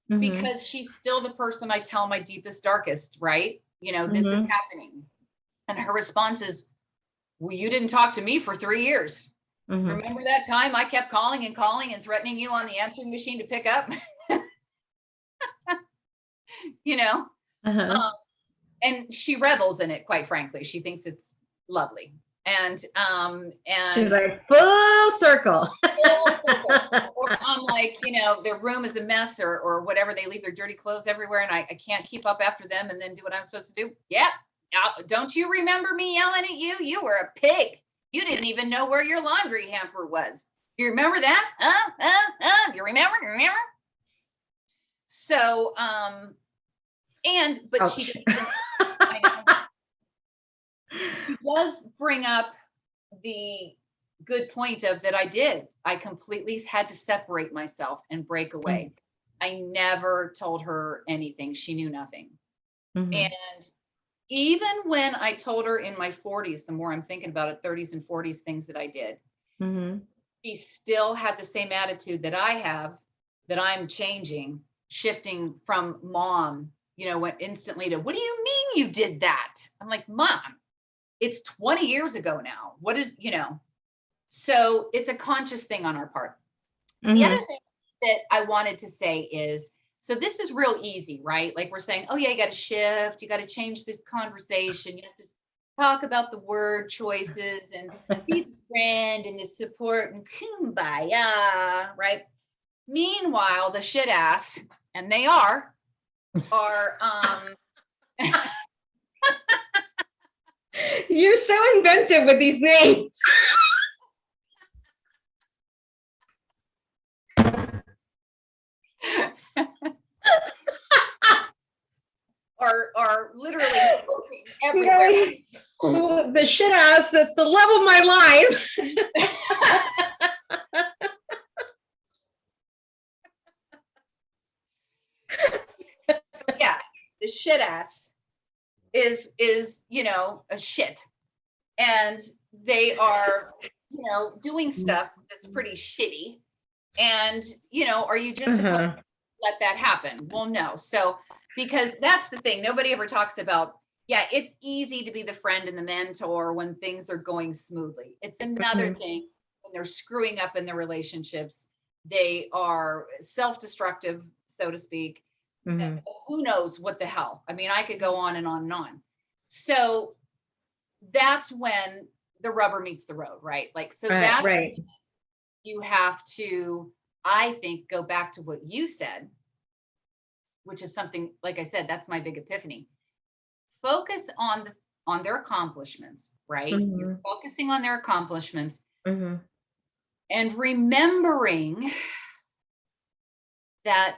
[SPEAKER 2] Because she's still the person I tell my deepest, darkest, right? This is happening. And her response is, well, you didn't talk to me for 3 years. Remember that time I kept calling and threatening you on the answering machine to pick up? And she revels in it, quite frankly. She thinks it's lovely. And
[SPEAKER 1] she's like, full circle.
[SPEAKER 2] Or I'm like, their room is a mess or whatever. They leave their dirty clothes everywhere and I can't keep up after them and then do what I'm supposed to do. Yeah. Don't you remember me yelling at you? You were a pig. You didn't even know where your laundry hamper was. Do you remember that? You remember? So, but she does bring up the good point of that I completely had to separate myself and break away. I never told her anything. She knew nothing. And even when I told her in my 40s, the more I'm thinking about it, 30s and 40s, things that I did, she still had the same attitude that I have, that I'm changing, shifting from mom, went instantly to, what do you mean you did that? I'm like, Mom, it's 20 years ago now. What is, so it's a conscious thing on our part. The other thing that I wanted to say is, so this is real easy, right? Like we're saying, oh yeah, you got to shift, you got to change this conversation, you have to talk about the word choices and be the friend and the support and kumbaya, right? Meanwhile, the shit ass, and they are
[SPEAKER 1] You're so inventive with these names.
[SPEAKER 2] are literally everywhere.
[SPEAKER 1] The shit ass, that's the love of my life.
[SPEAKER 2] Yeah, the shit ass is a shit, and they are doing stuff that's pretty shitty, and are you just supposed to let that happen? Well, no. So because that's the thing, nobody ever talks about, yeah, it's easy to be the friend and the mentor when things are going smoothly. It's another thing when they're screwing up in their relationships, they are self-destructive, so to speak. Who knows what the hell? I mean, I could go on and on and on. So that's when the rubber meets the road, right? Like, so that's
[SPEAKER 1] right.
[SPEAKER 2] You have to, I think, go back to what you said, which is something, like I said, that's my big epiphany. Focus on their accomplishments, right? You're focusing on their accomplishments and remembering that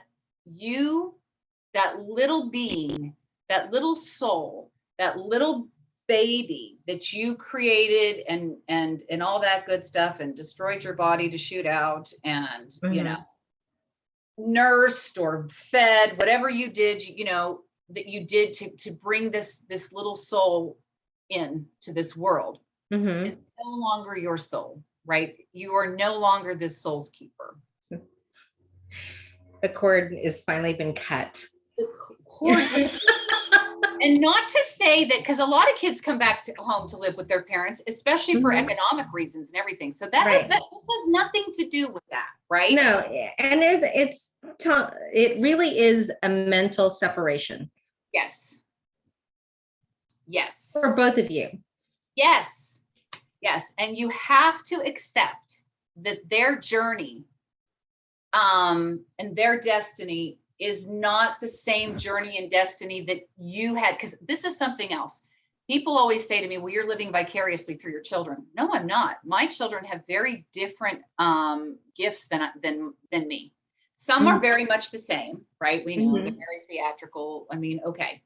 [SPEAKER 2] that little being, that little soul, that little baby that you created and all that good stuff, and destroyed your body to shoot out, and nursed or fed, whatever you did, that you did to bring this little soul in to this world, is no longer your soul, right? You are no longer this soul's keeper.
[SPEAKER 1] The cord is finally been cut.
[SPEAKER 2] The cord. And not to say that, because a lot of kids come back home to live with their parents, especially for economic reasons and everything. So that this has nothing to do with that, right?
[SPEAKER 1] No, and it really is a mental separation.
[SPEAKER 2] Yes. Yes.
[SPEAKER 1] For both of you.
[SPEAKER 2] Yes. Yes. And you have to accept that their journey and their destiny is not the same journey and destiny that you had. Because this is something else. People always say to me, well, you're living vicariously through your children. No, I'm not. My children have very different gifts than me. Some are very much the same, right? We know they're very theatrical. I mean, okay.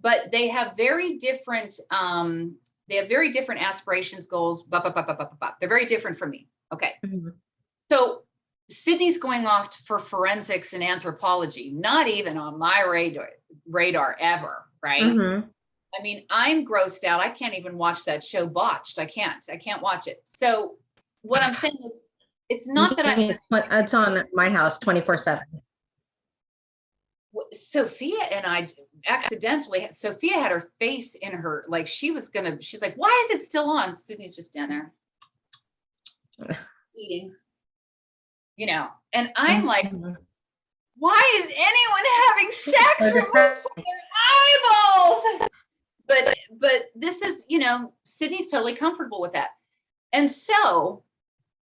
[SPEAKER 2] But they have very different, aspirations, goals. They're very different from me. Okay. So Sydney's going off for forensics and anthropology, not even on my radar ever, right? I mean, I'm grossed out. I can't even watch that show, Botched. I can't watch it. So what I'm saying is, it's not that
[SPEAKER 1] it's on my house 24/7.
[SPEAKER 2] Sophia and I accidentally, Sophia had her face in her, like she's like, why is it still on? Sydney's just down there eating. And I'm like, why is anyone having sex with their eyeballs? But this is, Sydney's totally comfortable with that. And so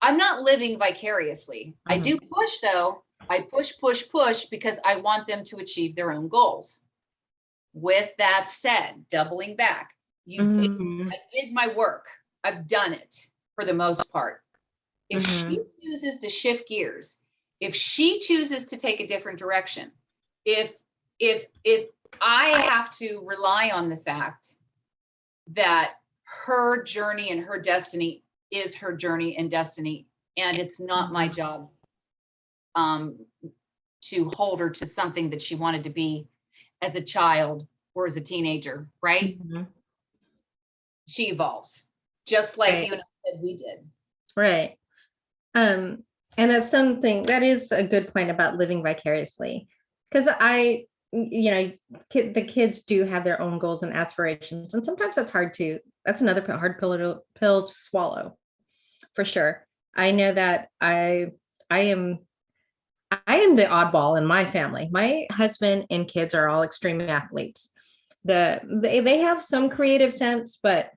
[SPEAKER 2] I'm not living vicariously. I do push though. I push because I want them to achieve their own goals. With that said, doubling back, I did my work. I've done it for the most part. If she chooses to shift gears, if she chooses to take a different direction, if I have to rely on the fact that her journey and her destiny is her journey and destiny. And it's not my job to hold her to something that she wanted to be as a child or as a teenager, right?
[SPEAKER 1] Mm-hmm.
[SPEAKER 2] She evolves, just like
[SPEAKER 1] Right.
[SPEAKER 2] you and I said we did.
[SPEAKER 1] Right. And that's something that is a good point about living vicariously. Because the kids do have their own goals and aspirations. And sometimes that's another hard pill to swallow, for sure. I know that I am the oddball in my family. My husband and kids are all extreme athletes. They have some creative sense, but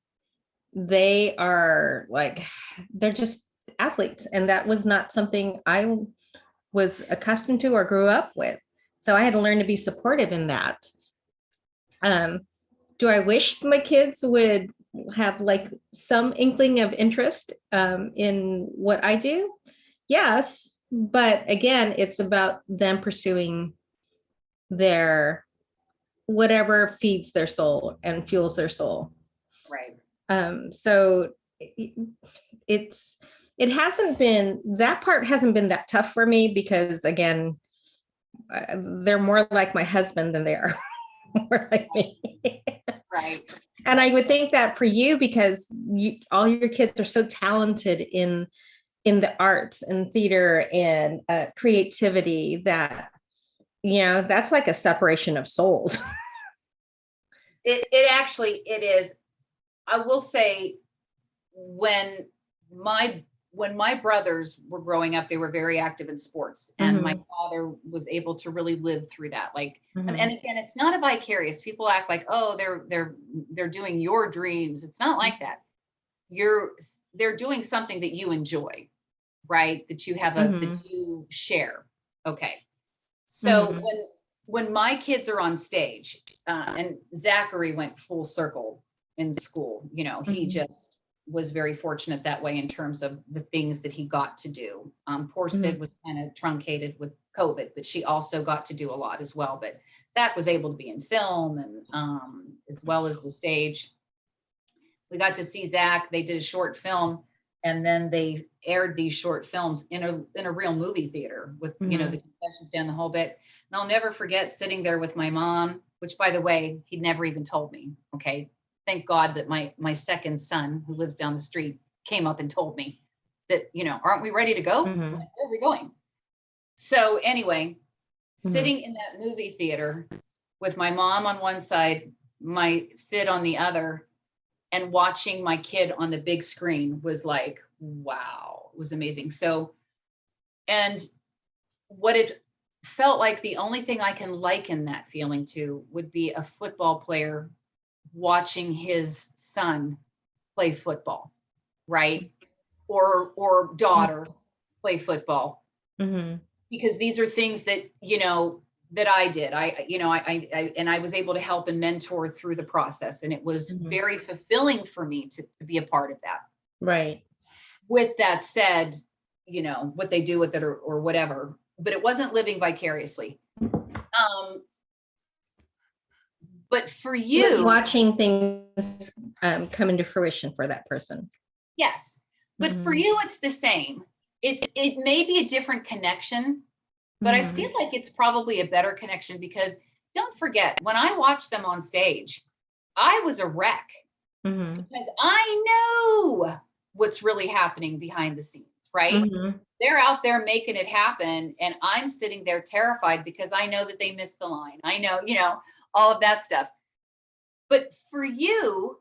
[SPEAKER 1] they are like, they're just athletes. And that was not something I was accustomed to or grew up with. So I had to learn to be supportive in that. Do I wish my kids would have like some inkling of interest in what I do? Yes. But again, it's about them pursuing their whatever feeds their soul and fuels their soul.
[SPEAKER 2] Right.
[SPEAKER 1] So it hasn't been, that part hasn't been that tough for me because again, they're more like my husband than they are more like me.
[SPEAKER 2] Right.
[SPEAKER 1] And I would think that for you, because all your kids are so talented in the arts and theater and creativity, that that's like a separation of souls.
[SPEAKER 2] It is. I will say, when my brothers were growing up, they were very active in sports, and my father was able to really live through that. Like, and again, it's not a vicarious. People act like, oh, they're doing your dreams. It's not like that. They're doing something that you enjoy, right? That you have that you share. Okay. So when my kids are on stage, and Zachary went full circle in school, he just was very fortunate that way in terms of the things that he got to do. Poor Sid was kind of truncated with COVID, but she also got to do a lot as well. But Zach was able to be in film and as well as the stage. We got to see Zach. They did a short film, and then they aired these short films in a real movie theater with the concession stand, the whole bit. And I'll never forget sitting there with my mom, which, by the way, he'd never even told me. Okay. Thank God that my second son, who lives down the street, came up and told me that, aren't we ready to go? Like, where are we going? So anyway, sitting in that movie theater with my mom on one side, my Sid on the other, and watching my kid on the big screen was like, wow, it was amazing. So, and what it felt like, the only thing I can liken that feeling to would be a football player watching his son play football, right? Or daughter play football. Because these are things that, that I did. I was able to help and mentor through the process. And it was very fulfilling for me to be a part of that.
[SPEAKER 1] Right.
[SPEAKER 2] With that said, what they do with it or whatever, but it wasn't living vicariously. But for you,
[SPEAKER 1] was watching things come into fruition for that person.
[SPEAKER 2] Yes. But for you, it's the same. It may be a different connection, but I feel like it's probably a better connection, because don't forget, when I watched them on stage, I was a wreck because I know what's really happening behind the scenes, right? They're out there making it happen, and I'm sitting there terrified because I know that they missed the line. I know, all of that stuff. But for you,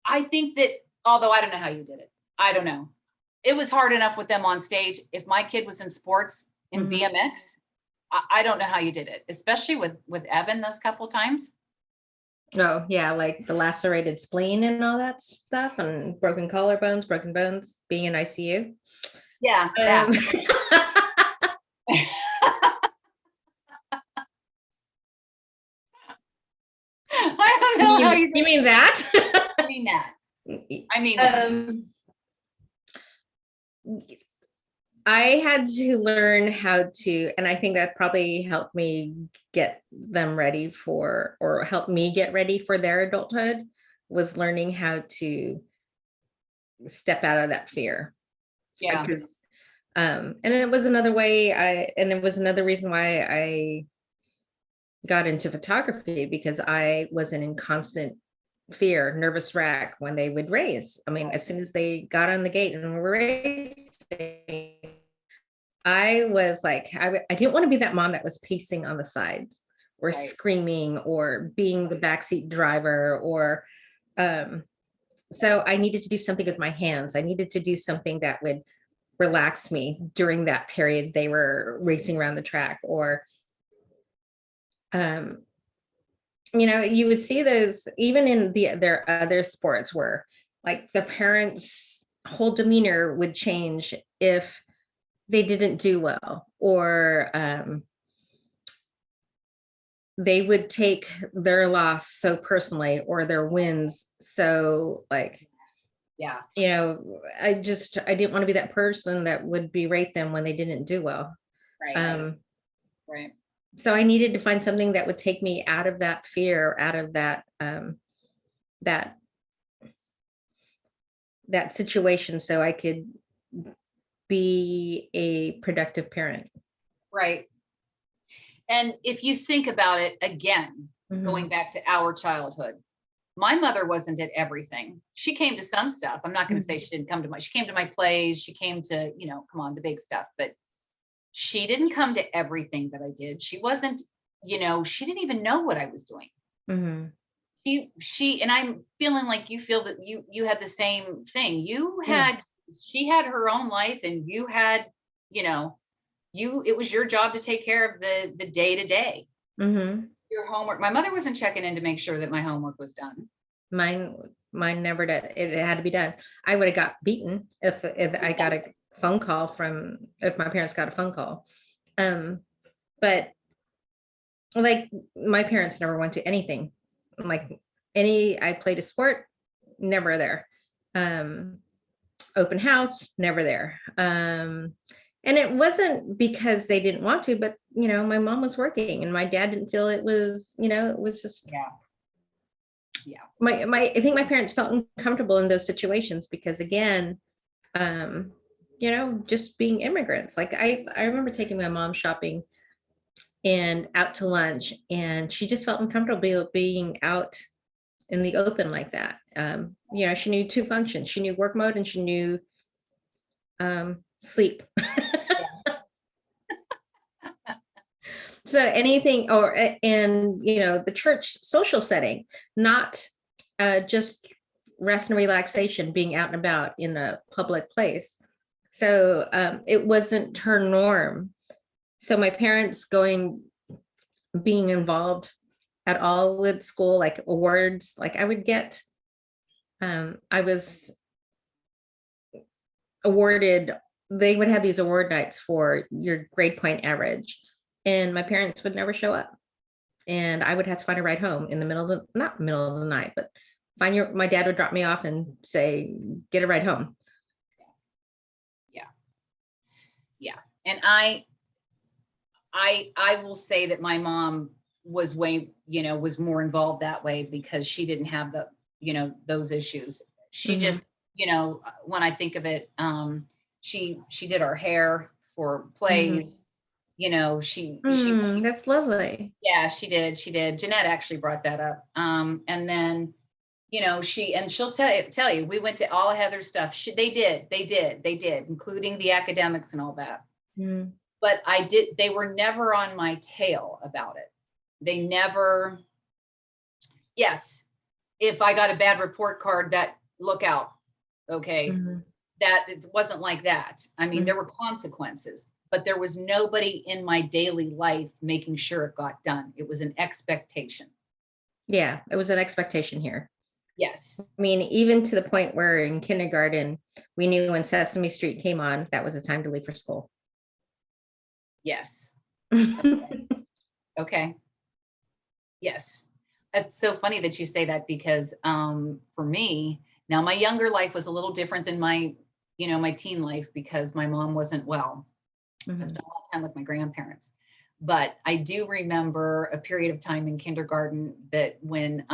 [SPEAKER 2] I think that, although I don't know how you did it, I don't know. It was hard enough with them on stage. If my kid was in sports, in BMX, I don't know how you did it, especially with Evan those couple times.
[SPEAKER 1] Oh yeah, like the lacerated spleen and all that stuff, and broken collarbones, broken bones, being in ICU.
[SPEAKER 2] Yeah. I don't know how you
[SPEAKER 1] mean that?
[SPEAKER 2] I mean that. I mean that.
[SPEAKER 1] I had to learn how to, and I think that probably helped me get them ready for, or help me get ready for their adulthood, was learning how to step out of that fear.
[SPEAKER 2] Yeah.
[SPEAKER 1] And it was another way and it was another reason why I got into photography, because I wasn't in constant fear, nervous wreck when they would raise. I mean, as soon as they got on the gate and were racing, I was like, I didn't want to be that mom that was pacing on the sides or
[SPEAKER 2] Right.
[SPEAKER 1] screaming or being the backseat driver or, so I needed to do something with my hands. I needed to do something that would relax me during that period they were racing around the track. Or, you would see those even in their other sports where like the parents' whole demeanor would change if they didn't do well, or they would take their loss so personally or their wins. So like,
[SPEAKER 2] Yeah.
[SPEAKER 1] I didn't want to be that person that would berate them when they didn't do well.
[SPEAKER 2] Right. Right.
[SPEAKER 1] So I needed to find something that would take me out of that fear, out of that that situation, so I could be a productive parent.
[SPEAKER 2] Right. And if you think about it again, going back to our childhood, my mother wasn't at everything. She came to some stuff. I'm not going to say she didn't come to she came to my plays. She came to, come on, the big stuff, but she didn't come to everything that I did. She wasn't, she didn't even know what I was doing. And I'm feeling like you feel that you had the same thing. She had her own life, and you had, it was your job to take care of the day to day. Your homework. My mother wasn't checking in to make sure that my homework was done.
[SPEAKER 1] Mine never did. It had to be done. I would have got beaten if I got a phone call if my parents got a phone call. But like my parents never went to anything. Like I played a sport, never there. Open house, never there. And it wasn't because they didn't want to, but my mom was working and my dad didn't feel it was, it was just,
[SPEAKER 2] yeah.
[SPEAKER 1] I think my parents felt uncomfortable in those situations because again, just being immigrants. Like I remember taking my mom shopping and out to lunch, and she just felt uncomfortable being out in the open like that. She knew two functions. She knew work mode and she knew sleep. So anything, the church social setting, not just rest and relaxation, being out and about in a public place. So it wasn't her norm. So my parents being involved at all with school, like awards, like I would get, I was awarded, they would have these award nights for your grade point average. And my parents would never show up. And I would have to find a ride home in the not middle of the night, but my dad would drop me off and say, get a ride home.
[SPEAKER 2] Yeah. And I will say that my mom was was more involved that way because she didn't have those issues. She just, when I think of it, she did our hair for plays.
[SPEAKER 1] That's lovely.
[SPEAKER 2] Yeah, she did. Jeanette actually brought that up. And then, she'll tell you, we went to all Heather's stuff. They did, including the academics and all that. But they were never on my tail about it. They never, yes, if I got a bad report card, look out. Okay. That it wasn't like that. I mean, there were consequences, but there was nobody in my daily life making sure it got done. It was an expectation.
[SPEAKER 1] Yeah, it was an expectation here.
[SPEAKER 2] Yes.
[SPEAKER 1] I mean, even to the point where in kindergarten, we knew when Sesame Street came on, that was the time to leave for school.
[SPEAKER 2] Yes. Okay. Yes. It's so funny that you say that because for me, now my younger life was a little different than my teen life because my mom wasn't well. So I spent a lot of time with my grandparents. But I do remember a period of time in kindergarten that when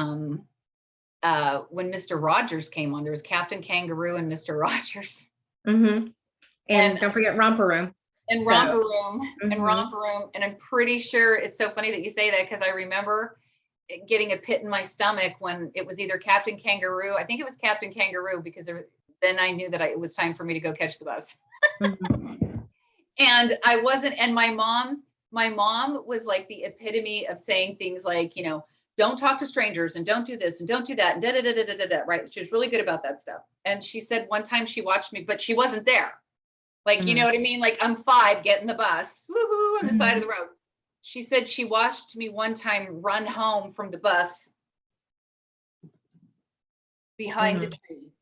[SPEAKER 2] when Mr. Rogers came on, there was Captain Kangaroo and Mr. Rogers.
[SPEAKER 1] Mm-hmm. And don't forget Romper Room.
[SPEAKER 2] And
[SPEAKER 1] So,
[SPEAKER 2] Romper Room, and
[SPEAKER 1] mhm.
[SPEAKER 2] Romper Room. And I'm pretty sure it's so funny that you say that, because I remember getting a pit in my stomach when it was either Captain Kangaroo. I think it was Captain Kangaroo, because then I knew that it was time for me to go catch the bus.
[SPEAKER 1] Mhm.
[SPEAKER 2] And I wasn't, and my mom was like the epitome of saying things like, you know, don't talk to strangers and don't do this and don't do that and da da da da da da. Right? She was really good about that stuff. And she said one time she watched me, but she wasn't there. Like, you know what I mean? Like, I'm 5, getting the bus, woohoo, on the side of the road. She said she watched me one time run home from the bus behind the tree,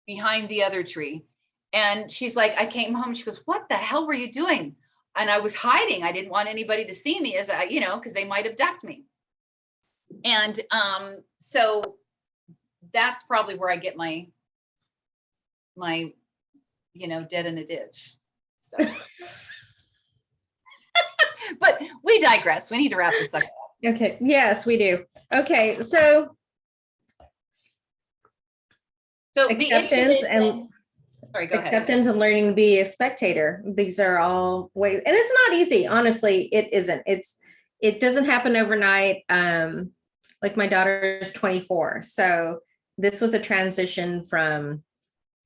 [SPEAKER 2] behind the other tree. And she's like, I came home. She goes, what the hell were you doing? And I was hiding. I didn't want anybody to see me, as I, you know, because they might abduct me. And so that's probably where I get my, you know, dead in a ditch stuff. But we digress. We need to wrap this up.
[SPEAKER 1] Okay. Yes, we do. Okay. So
[SPEAKER 2] the issue is,
[SPEAKER 1] and
[SPEAKER 2] sorry, go ahead.
[SPEAKER 1] Acceptance and learning to be a spectator. These are all ways, and it's not easy. Honestly, it isn't. It doesn't happen overnight. Like my daughter is 24, so this was a transition from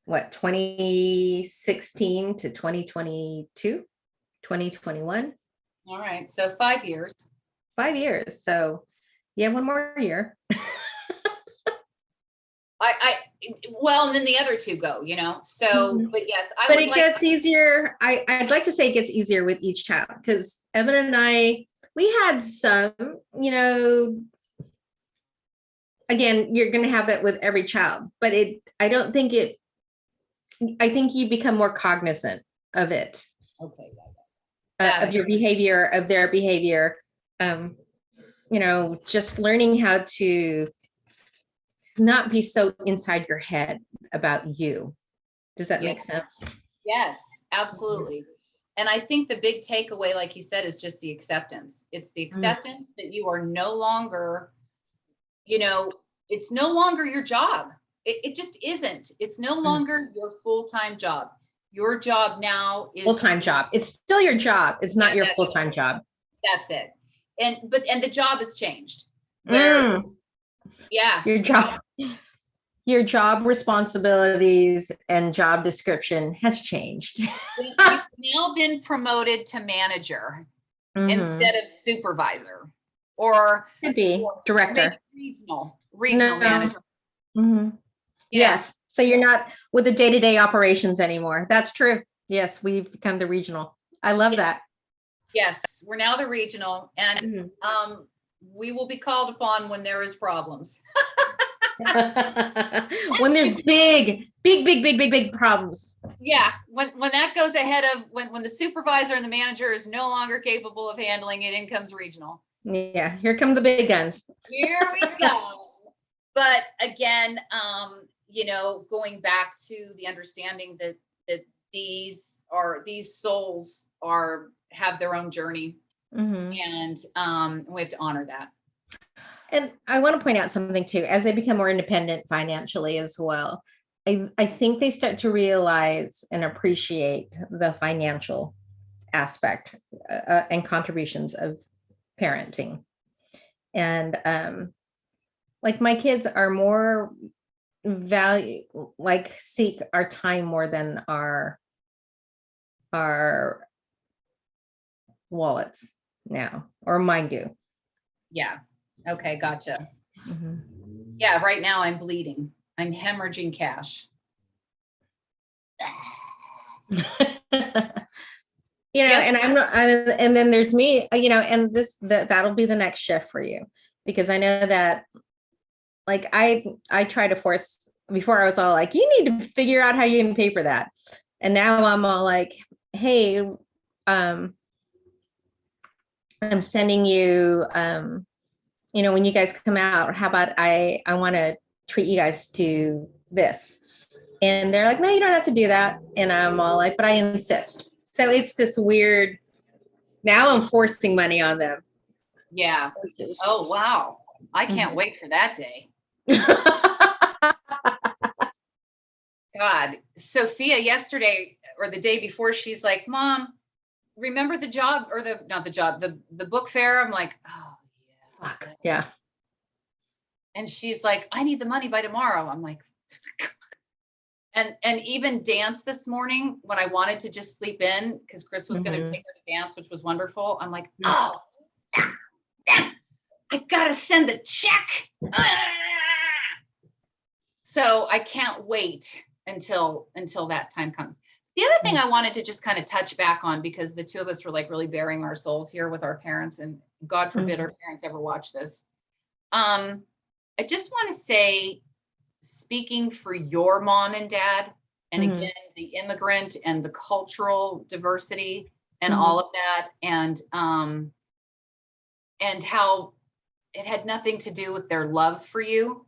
[SPEAKER 1] what, 2016 to 2022, 2021.
[SPEAKER 2] All right, so 5 years.
[SPEAKER 1] 5 years. So yeah, one more year.
[SPEAKER 2] Well, and then the other 2 go, you know. So, but yes,
[SPEAKER 1] but it gets easier. I'd like to say it gets easier with each child, because Evan and I, we had some, you know, again, you're going to have that with every child, but I think you become more cognizant of it.
[SPEAKER 2] Okay.
[SPEAKER 1] Of your behavior, of their behavior, you know, just learning how to not be so inside your head about you. Does that make sense?
[SPEAKER 2] Yes, absolutely. And I think the big takeaway, like you said, is just the acceptance. It's the acceptance that you are no longer, you know, it's no longer your job. It just isn't. It's no longer your full-time job. Your job now is
[SPEAKER 1] full-time job. It's still your job. It's not your full-time job.
[SPEAKER 2] That's it. And the job has changed. Where, yeah.
[SPEAKER 1] Your job responsibilities and job description has changed.
[SPEAKER 2] You've now been promoted to manager instead of supervisor, or
[SPEAKER 1] could be director,
[SPEAKER 2] regional manager.
[SPEAKER 1] Yes. So you're not with the day-to-day operations anymore. That's true. Yes, we've become the regional. I love that.
[SPEAKER 2] Yes, we're now the regional, and we will be called upon when there is problems.
[SPEAKER 1] When there's big problems.
[SPEAKER 2] Yeah, when that goes ahead of when the supervisor and the manager is no longer capable of handling it, in comes regional.
[SPEAKER 1] Yeah, here come the big guns.
[SPEAKER 2] Here we go. But again, you know, going back to the understanding that these souls have their own journey, and we have to honor that.
[SPEAKER 1] And I want to point out something too, as they become more independent financially as well, I think they start to realize and appreciate the financial aspect and contributions of parenting. And like my kids are more seek our time more than our wallets now, or mine do.
[SPEAKER 2] Yeah. Okay, gotcha. Yeah, right now I'm bleeding. I'm hemorrhaging cash.
[SPEAKER 1] You know, and I'm not, and then there's me, you know, and that'll be the next shift for you, because I know that, like, I try to force, before I was all like, you need to figure out how you can pay for that. And now I'm all like, hey, I'm sending you, you know, when you guys come out, how about I want to treat you guys to this. And they're like, no, you don't have to do that. And I'm all like, but I insist. So it's this weird, now I'm forcing money on them.
[SPEAKER 2] Yeah. Oh, wow. I can't wait for that day. God, Sophia yesterday or the day before, she's like, Mom, remember the job or not the job, the book fair? I'm like, oh yeah.
[SPEAKER 1] Fuck. Yeah.
[SPEAKER 2] And she's like, I need the money by tomorrow. I'm like, and even dance this morning when I wanted to just sleep in because Chris was going to take her to dance, which was wonderful. I'm like, oh, I gotta send the check. So I can't wait until that time comes. The other thing I wanted to just kind of touch back on, because the two of us were like really bearing our souls here with our parents, and God forbid our parents ever watch this. I just want to say, speaking for your mom and dad, and again, the immigrant and the cultural diversity and all of that, and how it had nothing to do with their love for you.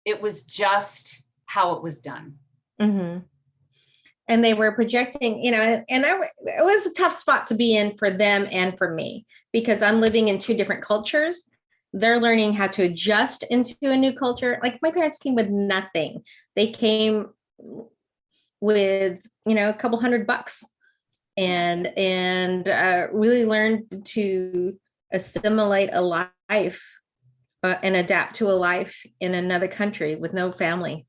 [SPEAKER 2] It was just how it was done.
[SPEAKER 1] And they were projecting, you know, and it was a tough spot to be in for them and for me, because I'm living in two different cultures. They're learning how to adjust into a new culture. Like my parents came with nothing. They came with, you know, a couple $100 and really learned to assimilate a life and adapt to a life in another country with no family.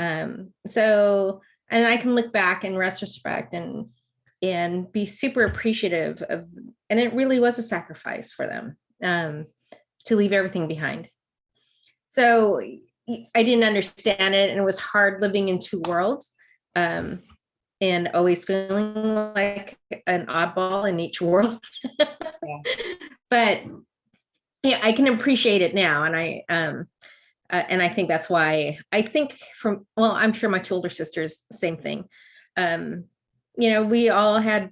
[SPEAKER 1] So, and I can look back in retrospect and be super appreciative of, and it really was a sacrifice for them to leave everything behind. So I didn't understand it, and it was hard living in two worlds, and always feeling like an oddball in each world. But yeah, I can appreciate it now, and I think that's why I think I'm sure my two older sisters, same thing. You know, we all had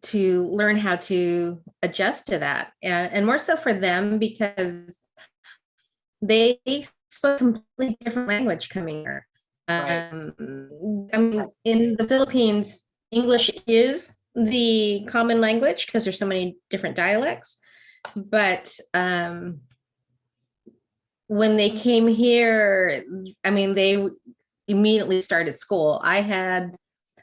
[SPEAKER 1] to learn how to adjust to that, and more so for them because they spoke a completely different language coming here. I mean, in the Philippines, English is the common language because there's so many different dialects. But when they came here, I mean, they immediately started school. I had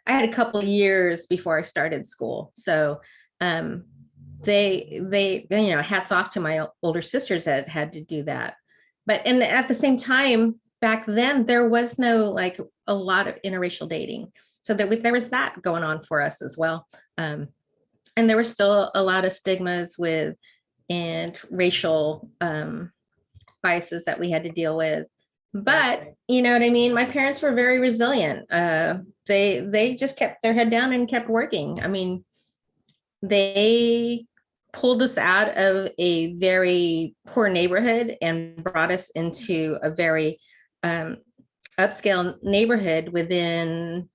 [SPEAKER 1] a couple of years before I started school. So they, you know, hats off to my older sisters that had to do that. But and at the same time, back then, there was no like a lot of interracial dating. So there was that going on for us as well. And there were still a lot of stigmas with and racial biases that we had to deal with. But you know what I mean? My parents were very resilient. They just kept their head down and kept working. I mean, they pulled us out of a very poor neighborhood and brought us into a very upscale neighborhood within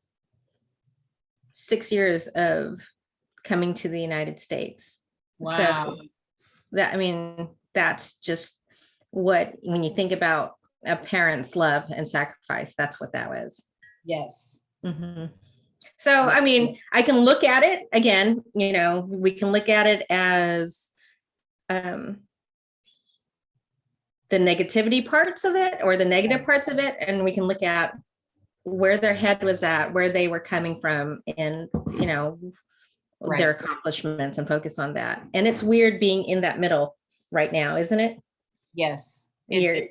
[SPEAKER 1] 6 years of coming to the United States.
[SPEAKER 2] Wow.
[SPEAKER 1] So that, I mean, that's just what, when you think about a parent's love and sacrifice, that's what that was.
[SPEAKER 2] Yes.
[SPEAKER 1] So, I mean, I can look at it again, you know, we can look at it as the negativity parts of it or the negative parts of it. And we can look at where their head was at, where they were coming from, and, you know, their accomplishments, and focus on that. And it's weird being in that middle right now, isn't it?
[SPEAKER 2] Yes.
[SPEAKER 1] Yeah.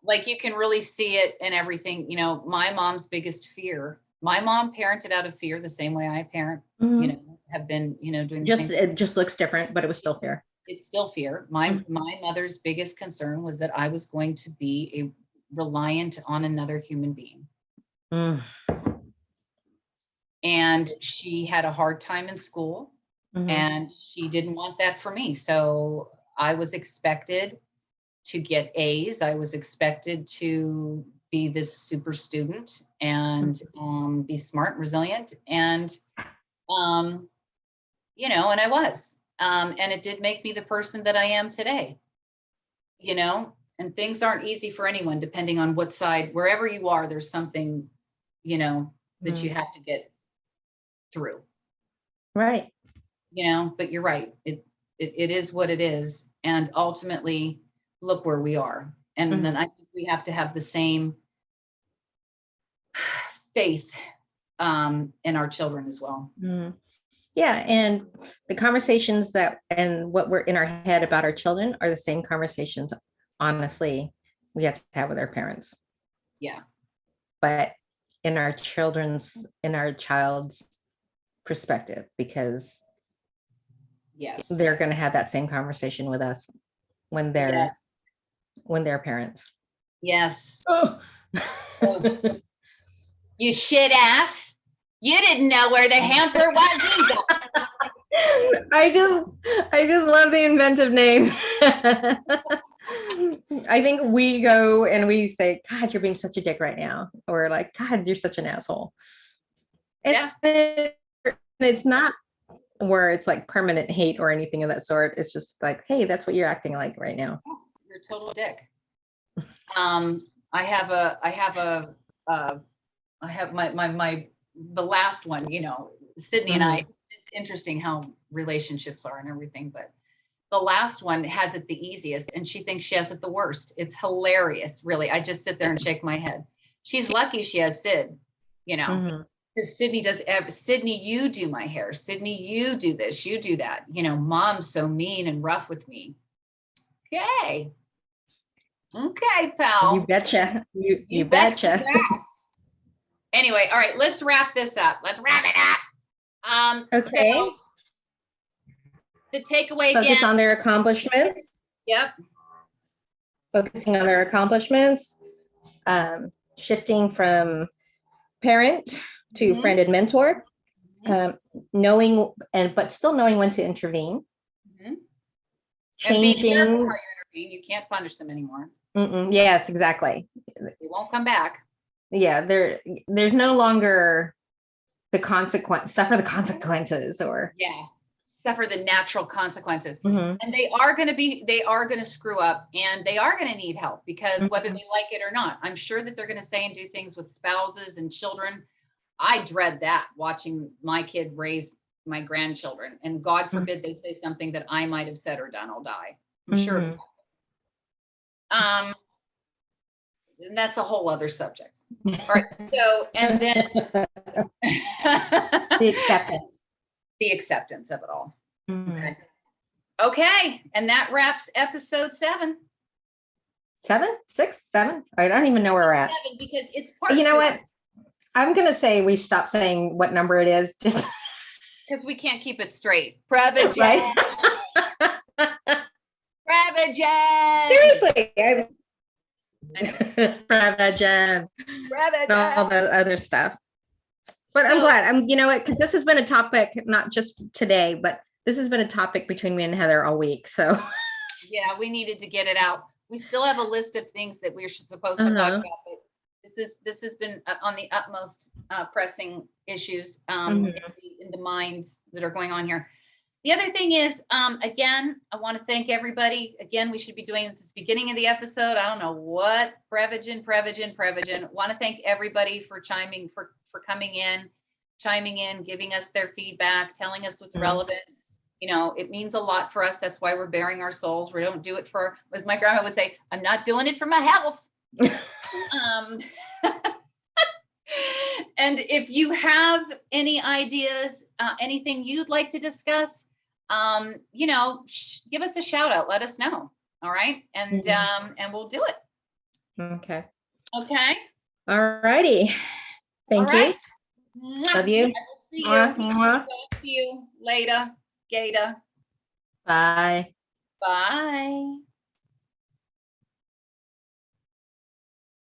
[SPEAKER 2] Like you can really see it in everything. You know, my mom's biggest fear, my mom parented out of fear the same way I parent, you know, have been, you know, doing the same
[SPEAKER 1] it just looks different, but it was still fear.
[SPEAKER 2] It's still fear. My mother's biggest concern was that I was going to be reliant on another human being. And she had a hard time in school, and she didn't want that for me. So I was expected to get A's. I was expected to be this super student and be smart and resilient. And, you know, and I was. And it did make me the person that I am today, you know, and things aren't easy for anyone, depending on what side, wherever you are, there's something, you know, that you have to get through.
[SPEAKER 1] Right.
[SPEAKER 2] You know, but you're right. It is what it is. And ultimately, look where we are. And then I think we have to have the same faith in our children as well.
[SPEAKER 1] Yeah. And the conversations and what we're in our head about our children are the same conversations, honestly, we have to have with our parents.
[SPEAKER 2] Yeah.
[SPEAKER 1] But in our child's perspective, because
[SPEAKER 2] yes,
[SPEAKER 1] they're going to have that same conversation with us when they're parents.
[SPEAKER 2] Yes.
[SPEAKER 1] Oh.
[SPEAKER 2] You shit ass. You didn't know where the hamper was either.
[SPEAKER 1] I just love the inventive names. I think we go and we say, God, you're being such a dick right now. Or like, God, you're such an asshole. And it's not where it's like permanent hate or anything of that sort. It's just like, hey, that's what you're acting like right now.
[SPEAKER 2] You're a total dick. I have the last one, you know, Sydney and I, it's interesting how relationships are and everything, but the last one has it the easiest and she thinks she has it the worst. It's hilarious, really. I just sit there and shake my head. She's lucky she has Sid, you know, because Sydney, you do my hair. Sydney, you do this, you do that. You know, mom's so mean and rough with me. Okay. Okay, pal.
[SPEAKER 1] You betcha. You betcha.
[SPEAKER 2] Anyway, all right, let's wrap this up. Let's wrap it up.
[SPEAKER 1] Okay.
[SPEAKER 2] So the takeaway
[SPEAKER 1] Focus
[SPEAKER 2] again.
[SPEAKER 1] on their accomplishments.
[SPEAKER 2] Yep.
[SPEAKER 1] Focusing on their accomplishments. Shifting from parent to friend and mentor. Knowing but still knowing when to intervene. Changing. And being careful how you
[SPEAKER 2] intervene. You can't punish them anymore.
[SPEAKER 1] Yes, exactly.
[SPEAKER 2] They won't come back.
[SPEAKER 1] Yeah, there's no longer suffer the consequences or
[SPEAKER 2] suffer the natural consequences. And they are going to screw up and they are going to need help because whether they like it or not, I'm sure that they're going to say and do things with spouses and children. I dread that, watching my kid raise my grandchildren, and God forbid they say something that I might have said or done, I'll die. I'm sure. And that's a whole other subject. All right. So, and then the acceptance of it all. Okay. And that wraps episode 7.
[SPEAKER 1] 7, 6, 7. I don't even know where we're at.
[SPEAKER 2] 7, because it's part.
[SPEAKER 1] You know what? I'm gonna say we stop saying what number it is, just
[SPEAKER 2] because we can't keep it straight. Prevagen.
[SPEAKER 1] Right?
[SPEAKER 2] Prevagen.
[SPEAKER 1] Seriously. Prevagen. All the other stuff. But I'm glad. You know what? Because this has been a topic, not just today, but this has been a topic between me and Heather all week. So
[SPEAKER 2] yeah, we needed to get it out. We still have a list of things that we're supposed to talk about. But this has been on the utmost pressing issues in the minds that are going on here. The other thing is, again, I want to thank everybody. Again, we should be doing this beginning of the episode. I don't know what, Prevagen. Want to thank everybody for coming in, giving us their feedback, telling us what's relevant. You know, it means a lot for us. That's why we're bearing our souls. We don't do it for, as my grandma would say, I'm not doing it for my health. And if you have any ideas, anything you'd like to discuss, you know, give us a shout out. Let us know. All right. And we'll do it.
[SPEAKER 1] Okay.
[SPEAKER 2] Okay.
[SPEAKER 1] All righty. Thank you. Love you.
[SPEAKER 2] I will see you later. Gator.
[SPEAKER 1] Bye.
[SPEAKER 2] Bye.